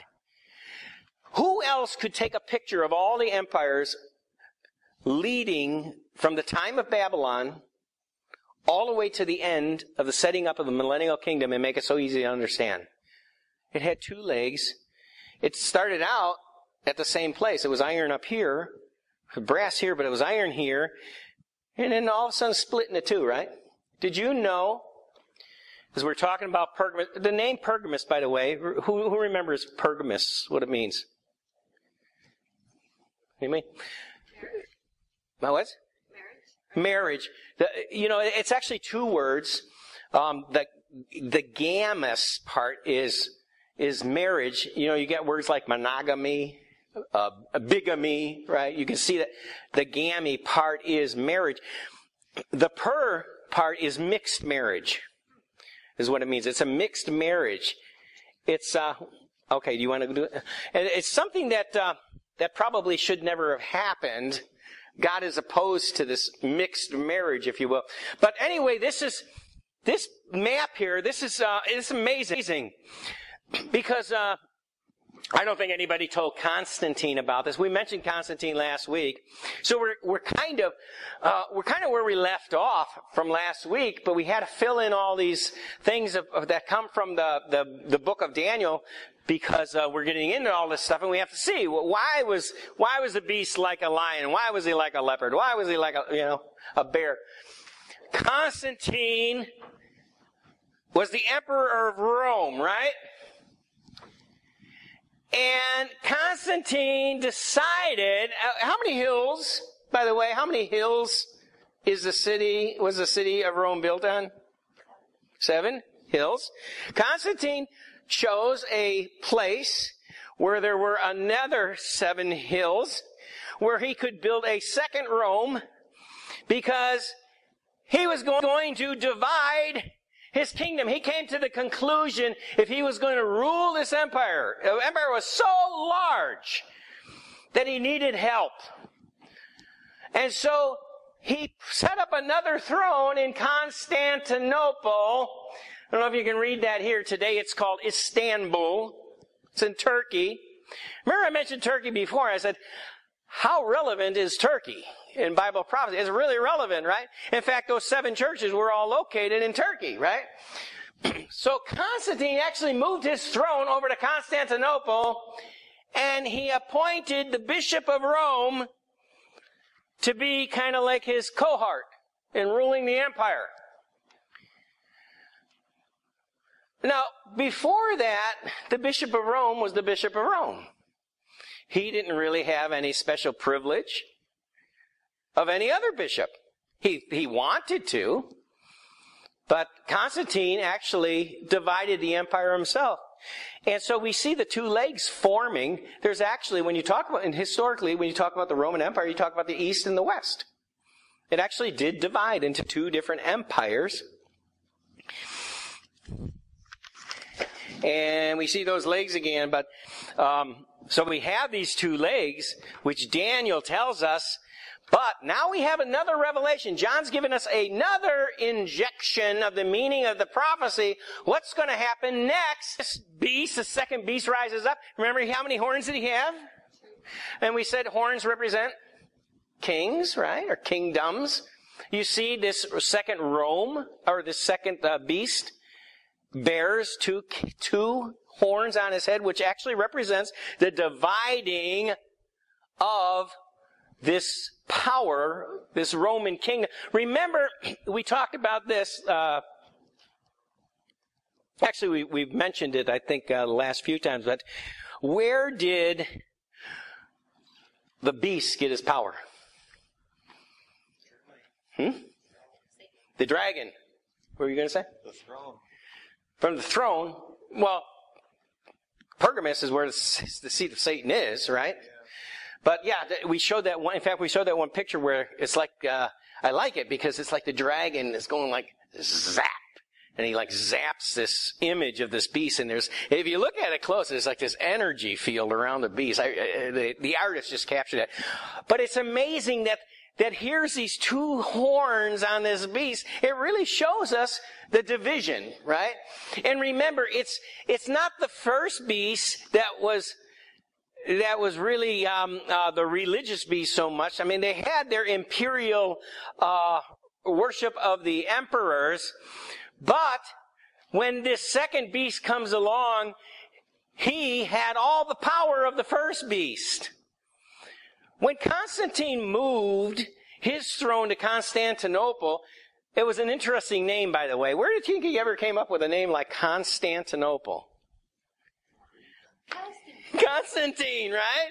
S1: Who else could take a picture of all the empires leading from the time of Babylon all the way to the end of the setting up of the millennial kingdom and make it so easy to understand? It had 2 legs. It started out at the same place. It was iron up here, brass here, but it was iron here. And then all of a sudden split into 2, right? Did you know, as we're talking about Pergamus, the name Pergamus, by the way, who remembers Pergamus, what it means? Anybody? What? Marriage. It's actually 2 words. The gammus part is marriage. You get words like monogamy, bigamy, right? You can see that the gammy part is marriage. The part is mixed marriage, is what it means. It's a mixed marriage. It's, okay, do you want to do it? And it's something that probably should never have happened. God is opposed to this mixed marriage, if you will. But anyway, this map here, it's amazing. Because, I don't think anybody told Constantine about this. We mentioned Constantine last week. So we're kind of where we left off from last week, but we had to fill in all these things that come from the book of Daniel, because we're getting into all this stuff, and we have to see, why was the beast like a lion? Why was he like a leopard? Why was he like a bear? Constantine was the emperor of Rome, right? And Constantine decided, how many hills, by the way, how many hills was the city of Rome built on? 7 hills. Constantine chose a place where there were another 7 hills where he could build a second Rome, because he was going to divide his kingdom. He came to the conclusion, if he was going to rule this empire, the empire was so large that he needed help. And so he set up another throne in Constantinople. I don't know if you can read that here today. It's called Istanbul. It's in Turkey. Remember I mentioned Turkey before. I said, how relevant is Turkey in Bible prophecy? It's really relevant, right? In fact, those 7 churches were all located in Turkey, right? So Constantine actually moved his throne over to Constantinople, and he appointed the Bishop of Rome to be kind of like his cohort in ruling the empire. Now, before that, the Bishop of Rome was the Bishop of Rome. He didn't really have any special privilege of any other bishop. He wanted to, but Constantine actually divided the empire himself. And so we see the two legs forming. There's actually, when you talk about, and historically, when you talk about the Roman Empire, you talk about the East and the West. It actually did divide into two different empires. And we see those legs again, but so we have these two legs, which Daniel tells us, but now we have another revelation. John's given us another injection of the meaning of the prophecy. What's going to happen next? This beast, the second beast, rises up. Remember how many horns did he have? And we said horns represent kings, right? Or kingdoms. You see this second Rome, or this second beast, bears two horns on his head, which actually represents the dividing of this power, this Roman kingdom. Remember, we talked about this, actually we've mentioned it, I think, the last few times, but where did the beast get his power? The dragon. What were you going to say?
S2: The throne.
S1: From the throne. Well, Pergamus is where the seat of Satan is, right? Yeah. But yeah, we showed that one. In fact, we showed that one picture where it's like, I like it because it's like the dragon is going like zap. And he like zaps this image of this beast. And if you look at it close, there's like this energy field around the beast. The artist just captured it. But it's amazing that here's these two horns on this beast. It really shows us the division, right? And remember, it's not the first beast that was really the religious beast so much. I mean, they had their imperial worship of the emperors, but when this second beast comes along, he had all the power of the first beast. When Constantine moved his throne to Constantinople, it was an interesting name, by the way. Where did you think he ever came up with a name like Constantinople? Constantine, right?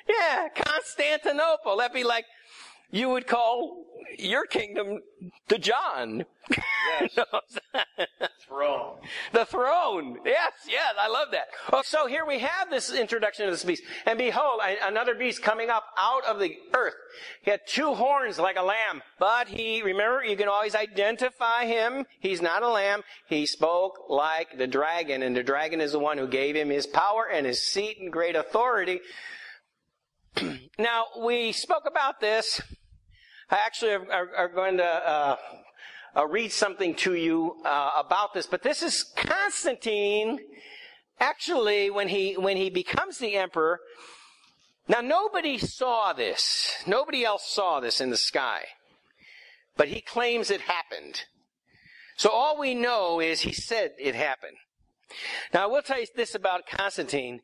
S1: Yeah, Constantinople. That'd be like you would call your kingdom the John.
S2: Yes. Throne.
S1: The throne. Yes, I love that. Oh, so here we have this introduction of this beast. And behold, another beast coming up out of the earth. He had two horns like a lamb. But remember, you can always identify him. He's not a lamb. He spoke like the dragon. And the dragon is the one who gave him his power and his seat and great authority. Now, we spoke about this. I actually are going to read something to you about this. But this is Constantine, actually, when he becomes the emperor. Now, nobody saw this. Nobody else saw this in the sky. But he claims it happened. So all we know is he said it happened. Now, I will tell you this about Constantine.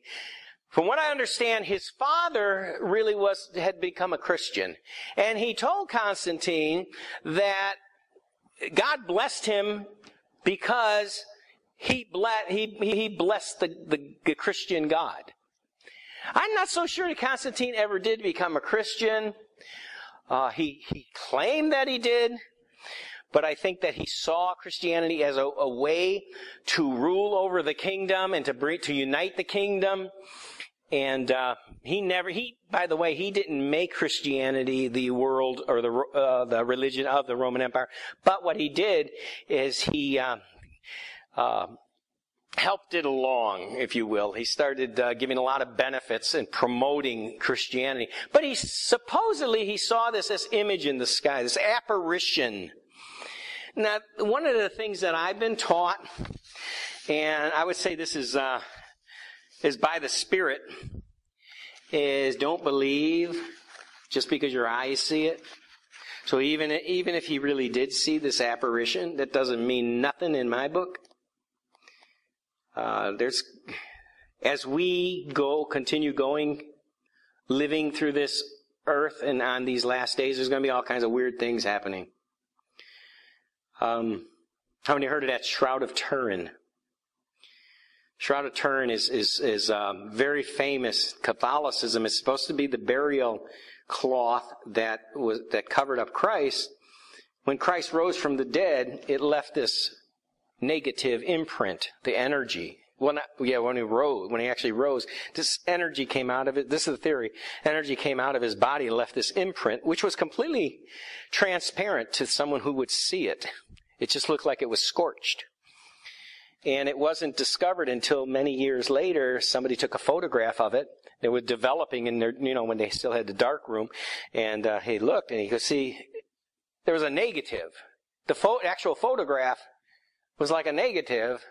S1: From what I understand, his father really had become a Christian. And he told Constantine that God blessed him because he blessed the Christian God. I'm not so sure that Constantine ever did become a Christian. He claimed that he did. But I think that he saw Christianity as a way to rule over the kingdom and to unite the kingdom. And by the way, he didn't make Christianity the world or the religion of the Roman Empire. But what he did is he helped it along, if you will. He started giving a lot of benefits and promoting Christianity. But supposedly he saw this image in the sky, this apparition. Now, one of the things that I've been taught, and I would say this is by the Spirit, is don't believe just because your eyes see it. So even if he really did see this apparition, that doesn't mean nothing in my book. As we continue living through this earth and on these last days, there's going to be all kinds of weird things happening. How many heard of that Shroud of Turin? Shroud of Turin is very famous. Catholicism is supposed to be the burial cloth that covered up Christ. When Christ rose from the dead, it left this negative imprint, the energy. Well, when he actually rose, this energy came out of it. This is the theory. Energy came out of his body and left this imprint, which was completely transparent to someone who would see it. It just looked like it was scorched. And it wasn't discovered until many years later. Somebody took a photograph of it. They were developing in their, when they still had the dark room. And he looked and he could see there was a negative. The actual photograph was like a negative.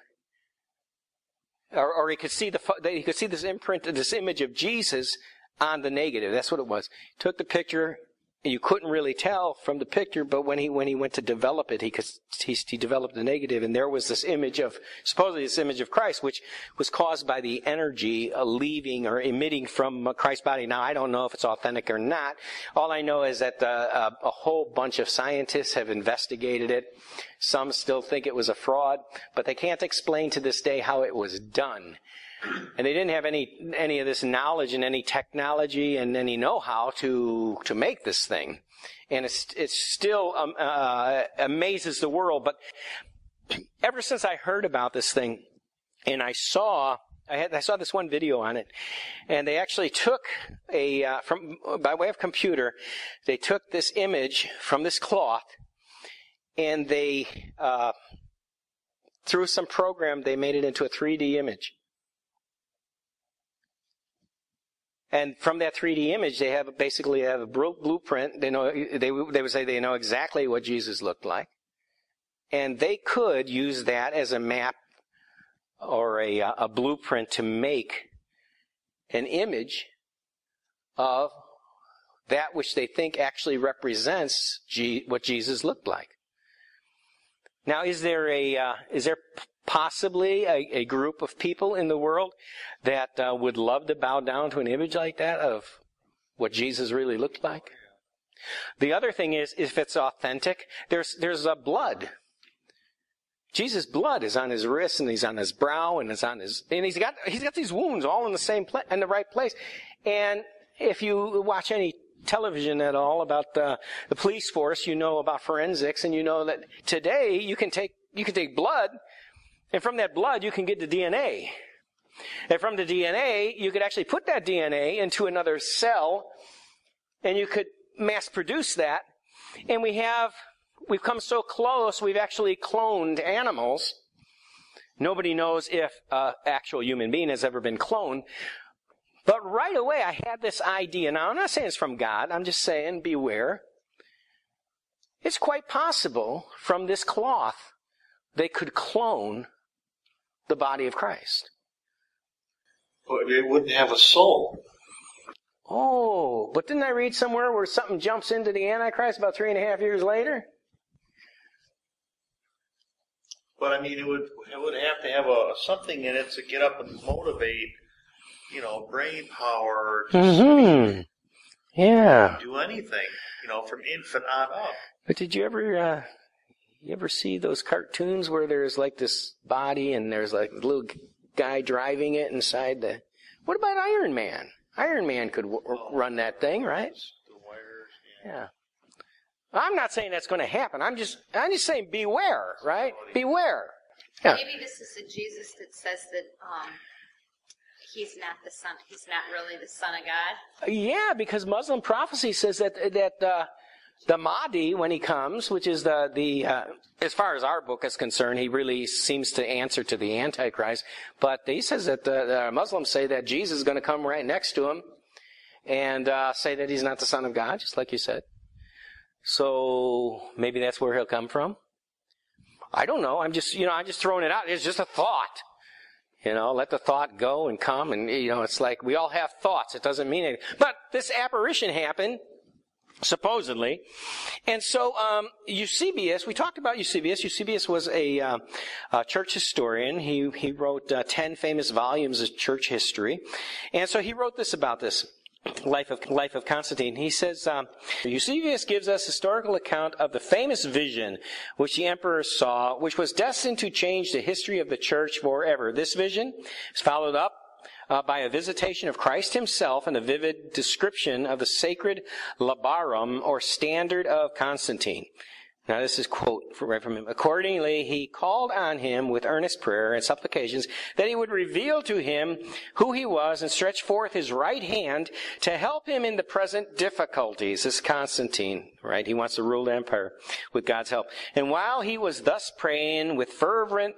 S1: Or he could see this imprint, this image of Jesus on the negative. That's what it was. He took the picture, and you couldn't really tell from the picture, but when he went to develop it, he developed the negative, and there was supposedly this image of Christ, which was caused by the energy leaving or emitting from Christ's body. Now, I don't know if it's authentic or not. All I know is that a whole bunch of scientists have investigated it. Some still think it was a fraud, but they can't explain to this day how it was done. And they didn't have any of this knowledge and any technology and any know-how to make this thing. And it still amazes the world. But ever since I heard about this thing, and I saw this one video on it, and they actually took by way of computer, they took this image from this cloth, and they through some program they made it into a 3D image. And from that 3D image, they have a blueprint. They would say they know exactly what Jesus looked like, and they could use that as a map or a blueprint to make an image of that which they think actually represents what Jesus looked like. Now, is there possibly a group of people in the world that would love to bow down to an image like that of what Jesus really looked like? The other thing is, if it's authentic, there's blood. Jesus' blood is on his wrists, and he's on his brow, and he's got these wounds all in the same place, in the right place. And if you watch any television at all about the police force, you know about forensics, and you know that today you can take blood. And from that blood, you can get the DNA. And from the DNA, you could actually put that DNA into another cell, and you could mass produce that. And we've come so close, we've actually cloned animals. Nobody knows if an actual human being has ever been cloned. But right away, I had this idea. Now, I'm not saying it's from God. I'm just saying, beware. It's quite possible from this cloth they could clone the body of Christ.
S2: But it wouldn't have a soul.
S1: Oh, but didn't I read somewhere where something jumps into the Antichrist about 3.5 years later?
S2: But I mean, it would have to have something in it to get up and motivate, brain power. To
S1: Yeah.
S2: do anything, from infant on up.
S1: But did you ever see those cartoons where there's like this body and there's like a little guy driving it inside the... What about Iron Man? Iron Man could run that thing, right?
S2: The wires,
S1: Yeah. I'm not saying that's going to happen. I'm just saying beware, right? Beware. Yeah.
S4: Maybe this is a Jesus that says that he's not the son. He's not really the Son of God.
S1: Yeah, because Muslim prophecy says that the Mahdi, when he comes, which is as far as our book is concerned, he really seems to answer to the Antichrist. But he says that the Muslims say that Jesus is going to come right next to him and say that he's not the Son of God, just like you said. So maybe that's where he'll come from. I don't know. I'm just throwing it out. It's just a thought. Let the thought go and come. And, it's like we all have thoughts. It doesn't mean anything. But this apparition happened, supposedly. And so Eusebius, we talked about Eusebius. Eusebius was a church historian. He wrote 10 famous volumes of church history. And so he wrote this about this. Life of Constantine. He says, Eusebius gives us historical account of the famous vision which the emperor saw, which was destined to change the history of the church forever. This vision is followed up by a visitation of Christ himself and a vivid description of the sacred labarum, or standard of Constantine. Now this is quote right from him. Accordingly, he called on him with earnest prayer and supplications that he would reveal to him who he was and stretch forth his right hand to help him in the present difficulties. This is Constantine, right? He wants to rule the empire with God's help. And while he was thus praying with fervent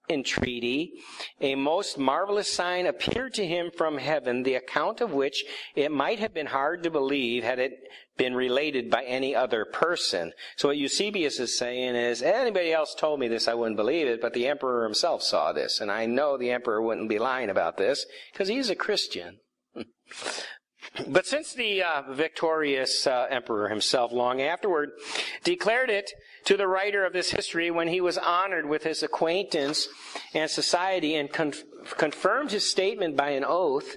S1: entreaty, a most marvelous sign appeared to him from heaven, the account of which it might have been hard to believe had it been related by any other person. So what Eusebius is saying is, anybody else told me this, I wouldn't believe it, but the emperor himself saw this, and I know the emperor wouldn't be lying about this, because he's a Christian. But since the victorious emperor himself, long afterward, declared it to the writer of this history when he was honored with his acquaintance and society, and confirmed his statement by an oath,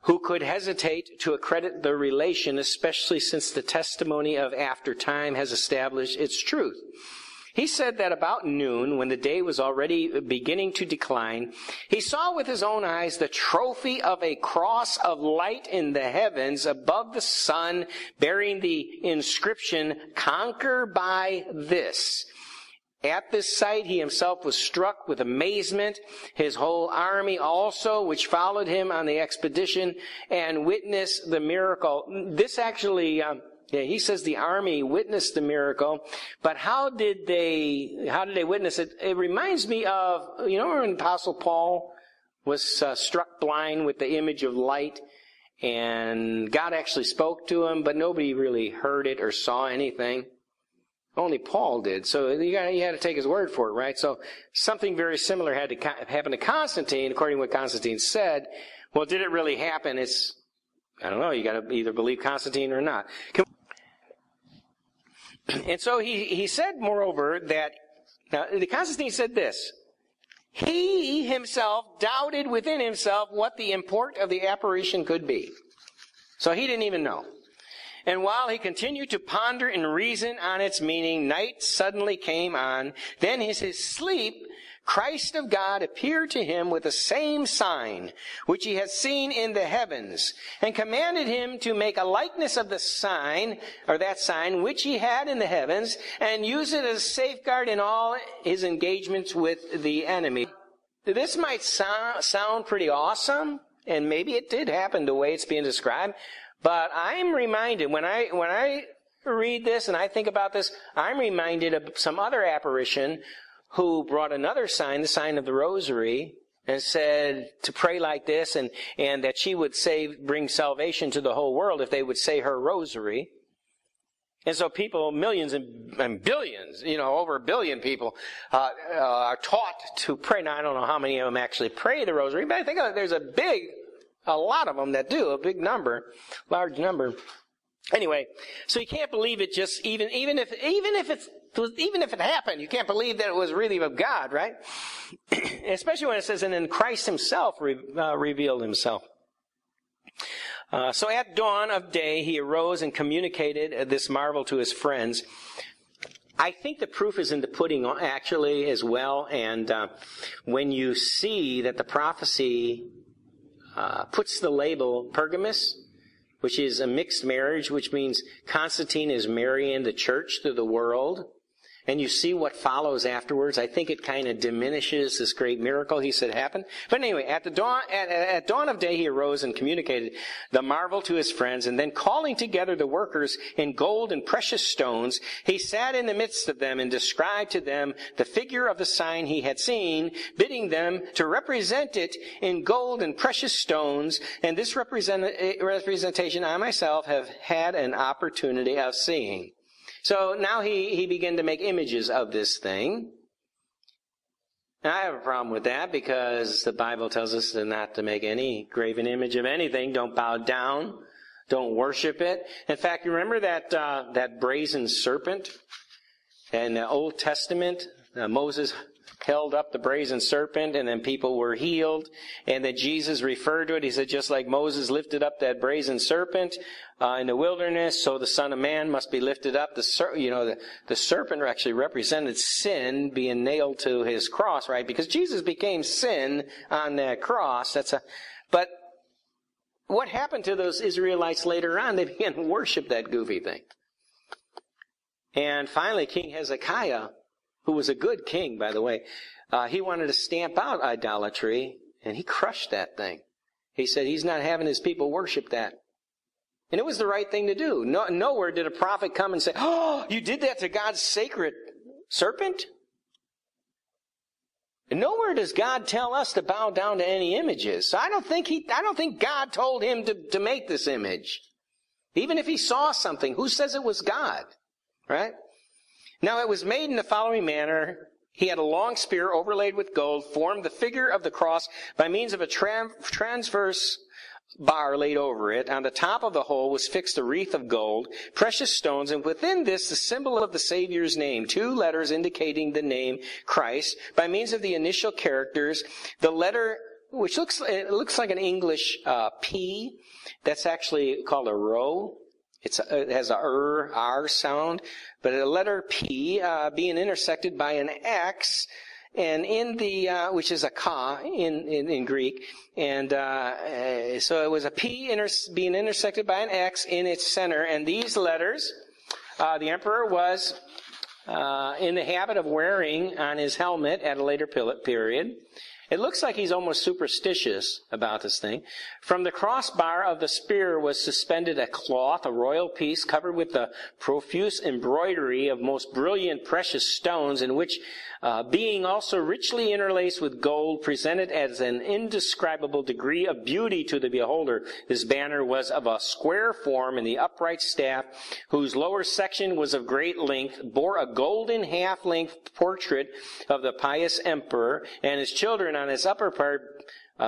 S1: who could hesitate to accredit the relation, especially since the testimony of after time has established its truth? He said that about noon, when the day was already beginning to decline, he saw with his own eyes the trophy of a cross of light in the heavens above the sun, bearing the inscription, "Conquer by this." At this sight, he himself was struck with amazement, his whole army also, which followed him on the expedition, and witnessed the miracle. This actually, he says the army witnessed the miracle, but how did they witness it? It reminds me of, when Apostle Paul was struck blind with the image of light, and God actually spoke to him, but nobody really heard it or saw anything. Only Paul did. So you had to take his word for it, right? So something very similar had to happen to Constantine, according to what Constantine said. Well, did it really happen? I don't know. You got to either believe Constantine or not. And so he said, moreover, that Constantine said this: he himself doubted within himself what the import of the apparition could be. So he didn't even know. And while he continued to ponder and reason on its meaning, night suddenly came on. Then in his sleep, Christ of God appeared to him with the same sign which he had seen in the heavens, and commanded him to make a likeness of the sign, or that sign which he had in the heavens, and use it as a safeguard in all his engagements with the enemy. This might sound pretty awesome, and maybe it did happen the way it's being described. But I'm reminded, when I read this and I think about this, I'm reminded of some other apparition who brought another sign, the sign of the rosary, and said to pray like this, and that she would bring salvation to the whole world if they would say her rosary. And so people, millions and billions, over 1 billion people, are taught to pray. Now, I don't know how many of them actually pray the rosary, but I think there's a lot of them that do, a big number, large number. Anyway, so you can't believe it just even if it happened, you can't believe that it was really of God, right? Especially when it says, and then Christ himself revealed himself. So at dawn of day, he arose and communicated this marvel to his friends. I think the proof is in the pudding, actually, as well. And when you see that the prophecy puts the label Pergamus, which is a mixed marriage, which means Constantine is marrying the church to the world. And you see what follows afterwards. I think it kind of diminishes this great miracle he said happened. But anyway, at dawn of day, he arose and communicated the marvel to his friends. And then calling together the workers in gold and precious stones, he sat in the midst of them and described to them the figure of the sign he had seen, bidding them to represent it in gold and precious stones. And this representation I myself have had an opportunity of seeing. So now he began to make images of this thing. And I have a problem with that, because the Bible tells us not to make any graven image of anything. Don't bow down. Don't worship it. In fact, you remember that brazen serpent in the Old Testament? Moses held up the brazen serpent, and then people were healed. And then Jesus referred to it. He said, just like Moses lifted up that brazen serpent in the wilderness, so the Son of Man must be lifted up. The serpent actually represented sin being nailed to his cross, right? Because Jesus became sin on that cross. But what happened to those Israelites later on? They began to worship that goofy thing. And finally, King Hezekiah, who was a good king, by the way, he wanted to stamp out idolatry, and he crushed that thing. He said he's not having his people worship that. And it was the right thing to do. Nowhere did a prophet come and say, oh, you did that to God's sacred serpent? And nowhere does God tell us to bow down to any images. So I don't think God told him to make this image. Even if he saw something, who says it was God? Right? Now it was made in the following manner. He had a long spear overlaid with gold, formed the figure of the cross by means of a transverse bar laid over it. On the top of the hole was fixed a wreath of gold, precious stones, and within this the symbol of the Savior's name, 2 letters indicating the name Christ. By means of the initial characters, the letter, which looks like an English P, that's actually called a rho. It has a R sound, but a letter P being intersected by an X, and in the which is a ka in Greek, and so it was a P being intersected by an X in its center, and these letters, the emperor was in the habit of wearing on his helmet at a later period. It looks like he's almost superstitious about this thing. From the crossbar of the spear was suspended a cloth, a royal piece, covered with the profuse embroidery of most brilliant precious stones, in which, being also richly interlaced with gold, presented as an indescribable degree of beauty to the beholder. This banner was of a square form, and the upright staff, whose lower section was of great length, bore a golden half-length portrait of the pious emperor and his children on its upper part,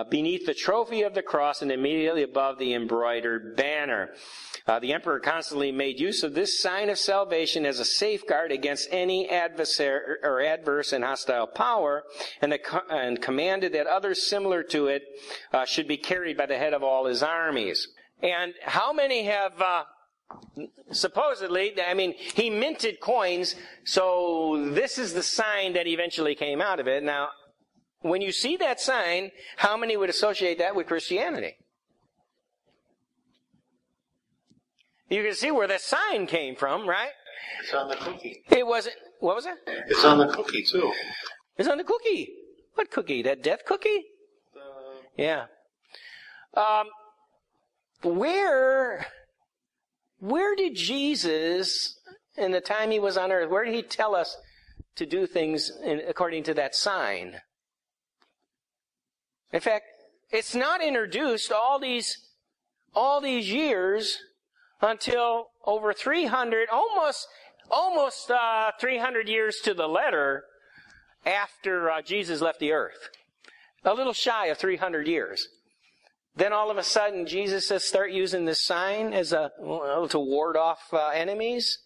S1: beneath the trophy of the cross and immediately above the embroidered banner. The emperor constantly made use of this sign of salvation as a safeguard against any adversary or adverse and hostile power, and commanded that others similar to it should be carried by the head of all his armies. And how many have supposedly, he minted coins, so this is the sign that eventually came out of it. Now, when you see that sign, how many would associate that with Christianity? You can see where that sign came from, right?
S2: It's on the cookie.
S1: It wasn't, what was it?
S2: It's on the cookie, too.
S1: It's on the cookie. What cookie? That death cookie? Yeah. Where did Jesus, in the time he was on earth, where did he tell us to do things according to that sign? In fact, it's not introduced all these years until over 300, almost 300 years to the letter after Jesus left the earth. A little shy of 300 years. Then all of a sudden, Jesus says, start using this sign as to ward off enemies.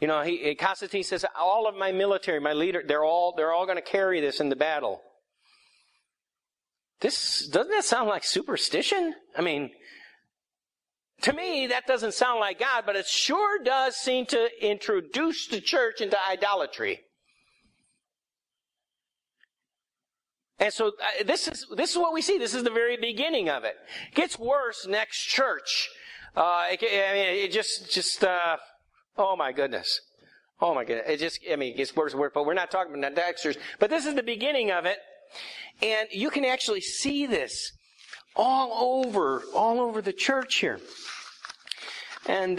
S1: Constantine says, all of my military, my leader, they're all going to carry this in the battle. Doesn't that sound like superstition? To me, that doesn't sound like God, but it sure does seem to introduce the church into idolatry. And so this is what we see. This is the very beginning of it. It gets worse next church. Oh my goodness. Oh my goodness. It gets worse and worse, but we're not talking about next church. But this is the beginning of it. And you can actually see this all over the church here. And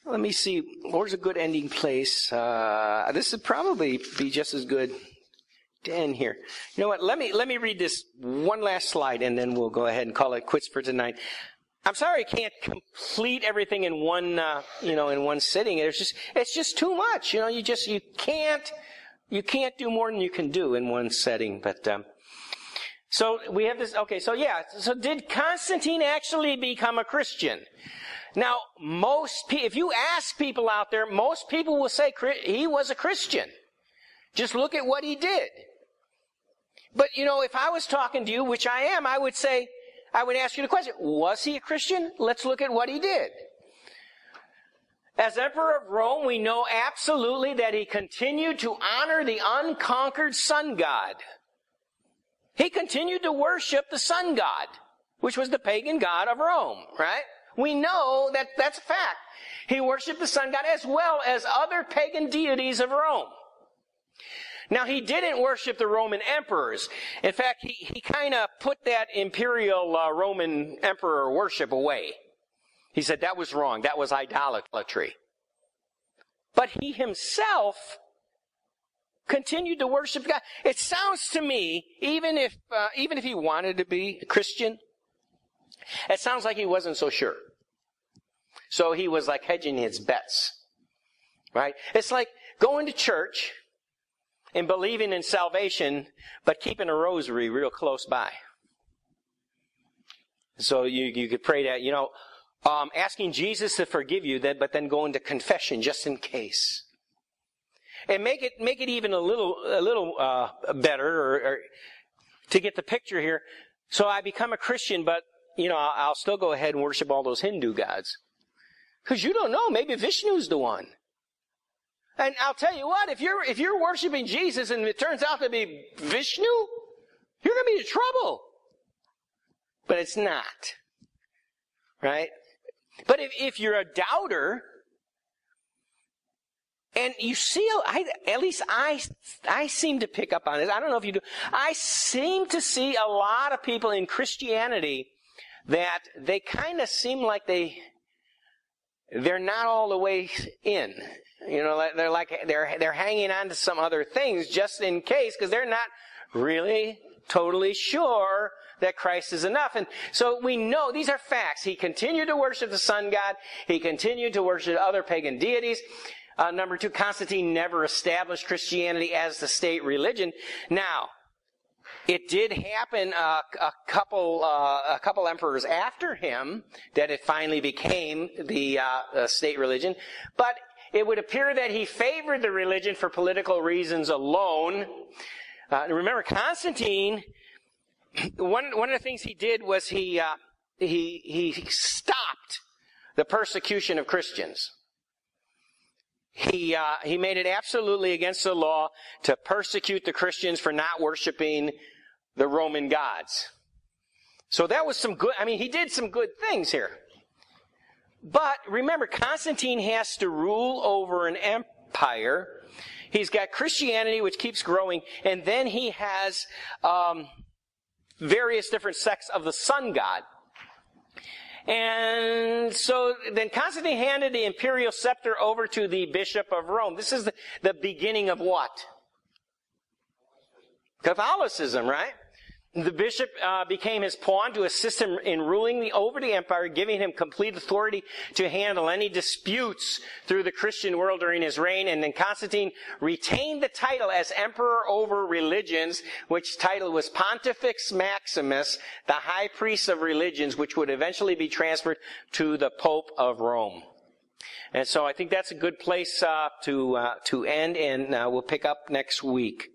S1: let me see, where's a good ending place? This would probably be just as good to end here. You know what? Let me read this one last slide, and then we'll go ahead and call it quits for tonight. I'm sorry I can't complete everything in one sitting. It's just too much. You can't do more than you can do in one setting. But so we have this. Okay, so did Constantine actually become a Christian? Now, if you ask people out there, most people will say he was a Christian. Just look at what he did. But, if I was talking to you, which I am, I would ask you the question, was he a Christian? Let's look at what he did. As Emperor of Rome, we know absolutely that he continued to honor the unconquered sun god. He continued to worship the sun god, which was the pagan god of Rome, right? We know that that's a fact. He worshiped the sun god as well as other pagan deities of Rome. Now, he didn't worship the Roman emperors. In fact, he kind of put that imperial Roman emperor worship away. He said that was wrong. That was idolatry. But he himself continued to worship God. It sounds to me, even if he wanted to be a Christian, it sounds like he wasn't so sure. So he was like hedging his bets. Right? It's like going to church and believing in salvation, but keeping a rosary real close by. So you could pray that, asking Jesus to forgive you, but then going to confession just in case. And make it even a little better, or to get the picture here. So I become a Christian, but I'll still go ahead and worship all those Hindu gods, because you don't know. Maybe Vishnu's the one. And I'll tell you what, if you're worshiping Jesus and it turns out to be Vishnu, you're going to be in trouble. But it's not. Right? But if you're a doubter, and you see, at least I seem to pick up on this. I don't know if you do. I seem to see a lot of people in Christianity that they kind of seem like they're not all the way in. They're hanging on to some other things just in case, because they're not really totally sure that Christ is enough. And so we know these are facts. He continued to worship the sun god. He continued to worship other pagan deities. Number 2, Constantine never established Christianity as the state religion. Now, it did happen a couple emperors after him that it finally became the state religion. But it would appear that he favored the religion for political reasons alone. Remember, Constantine, one of the things he did was he stopped the persecution of Christians. He made it absolutely against the law to persecute the Christians for not worshiping the Roman gods. So that was he did some good things here. But remember, Constantine has to rule over an empire. He's got Christianity, which keeps growing, and then he has various different sects of the sun god. And so then Constantine handed the imperial scepter over to the Bishop of Rome. This is the beginning of what? Catholicism, right? The bishop became his pawn to assist him in ruling over the empire, giving him complete authority to handle any disputes through the Christian world during his reign. And then Constantine retained the title as emperor over religions, which title was Pontifex Maximus, the high priest of religions, which would eventually be transferred to the Pope of Rome. And so I think that's a good place to end, and we'll pick up next week.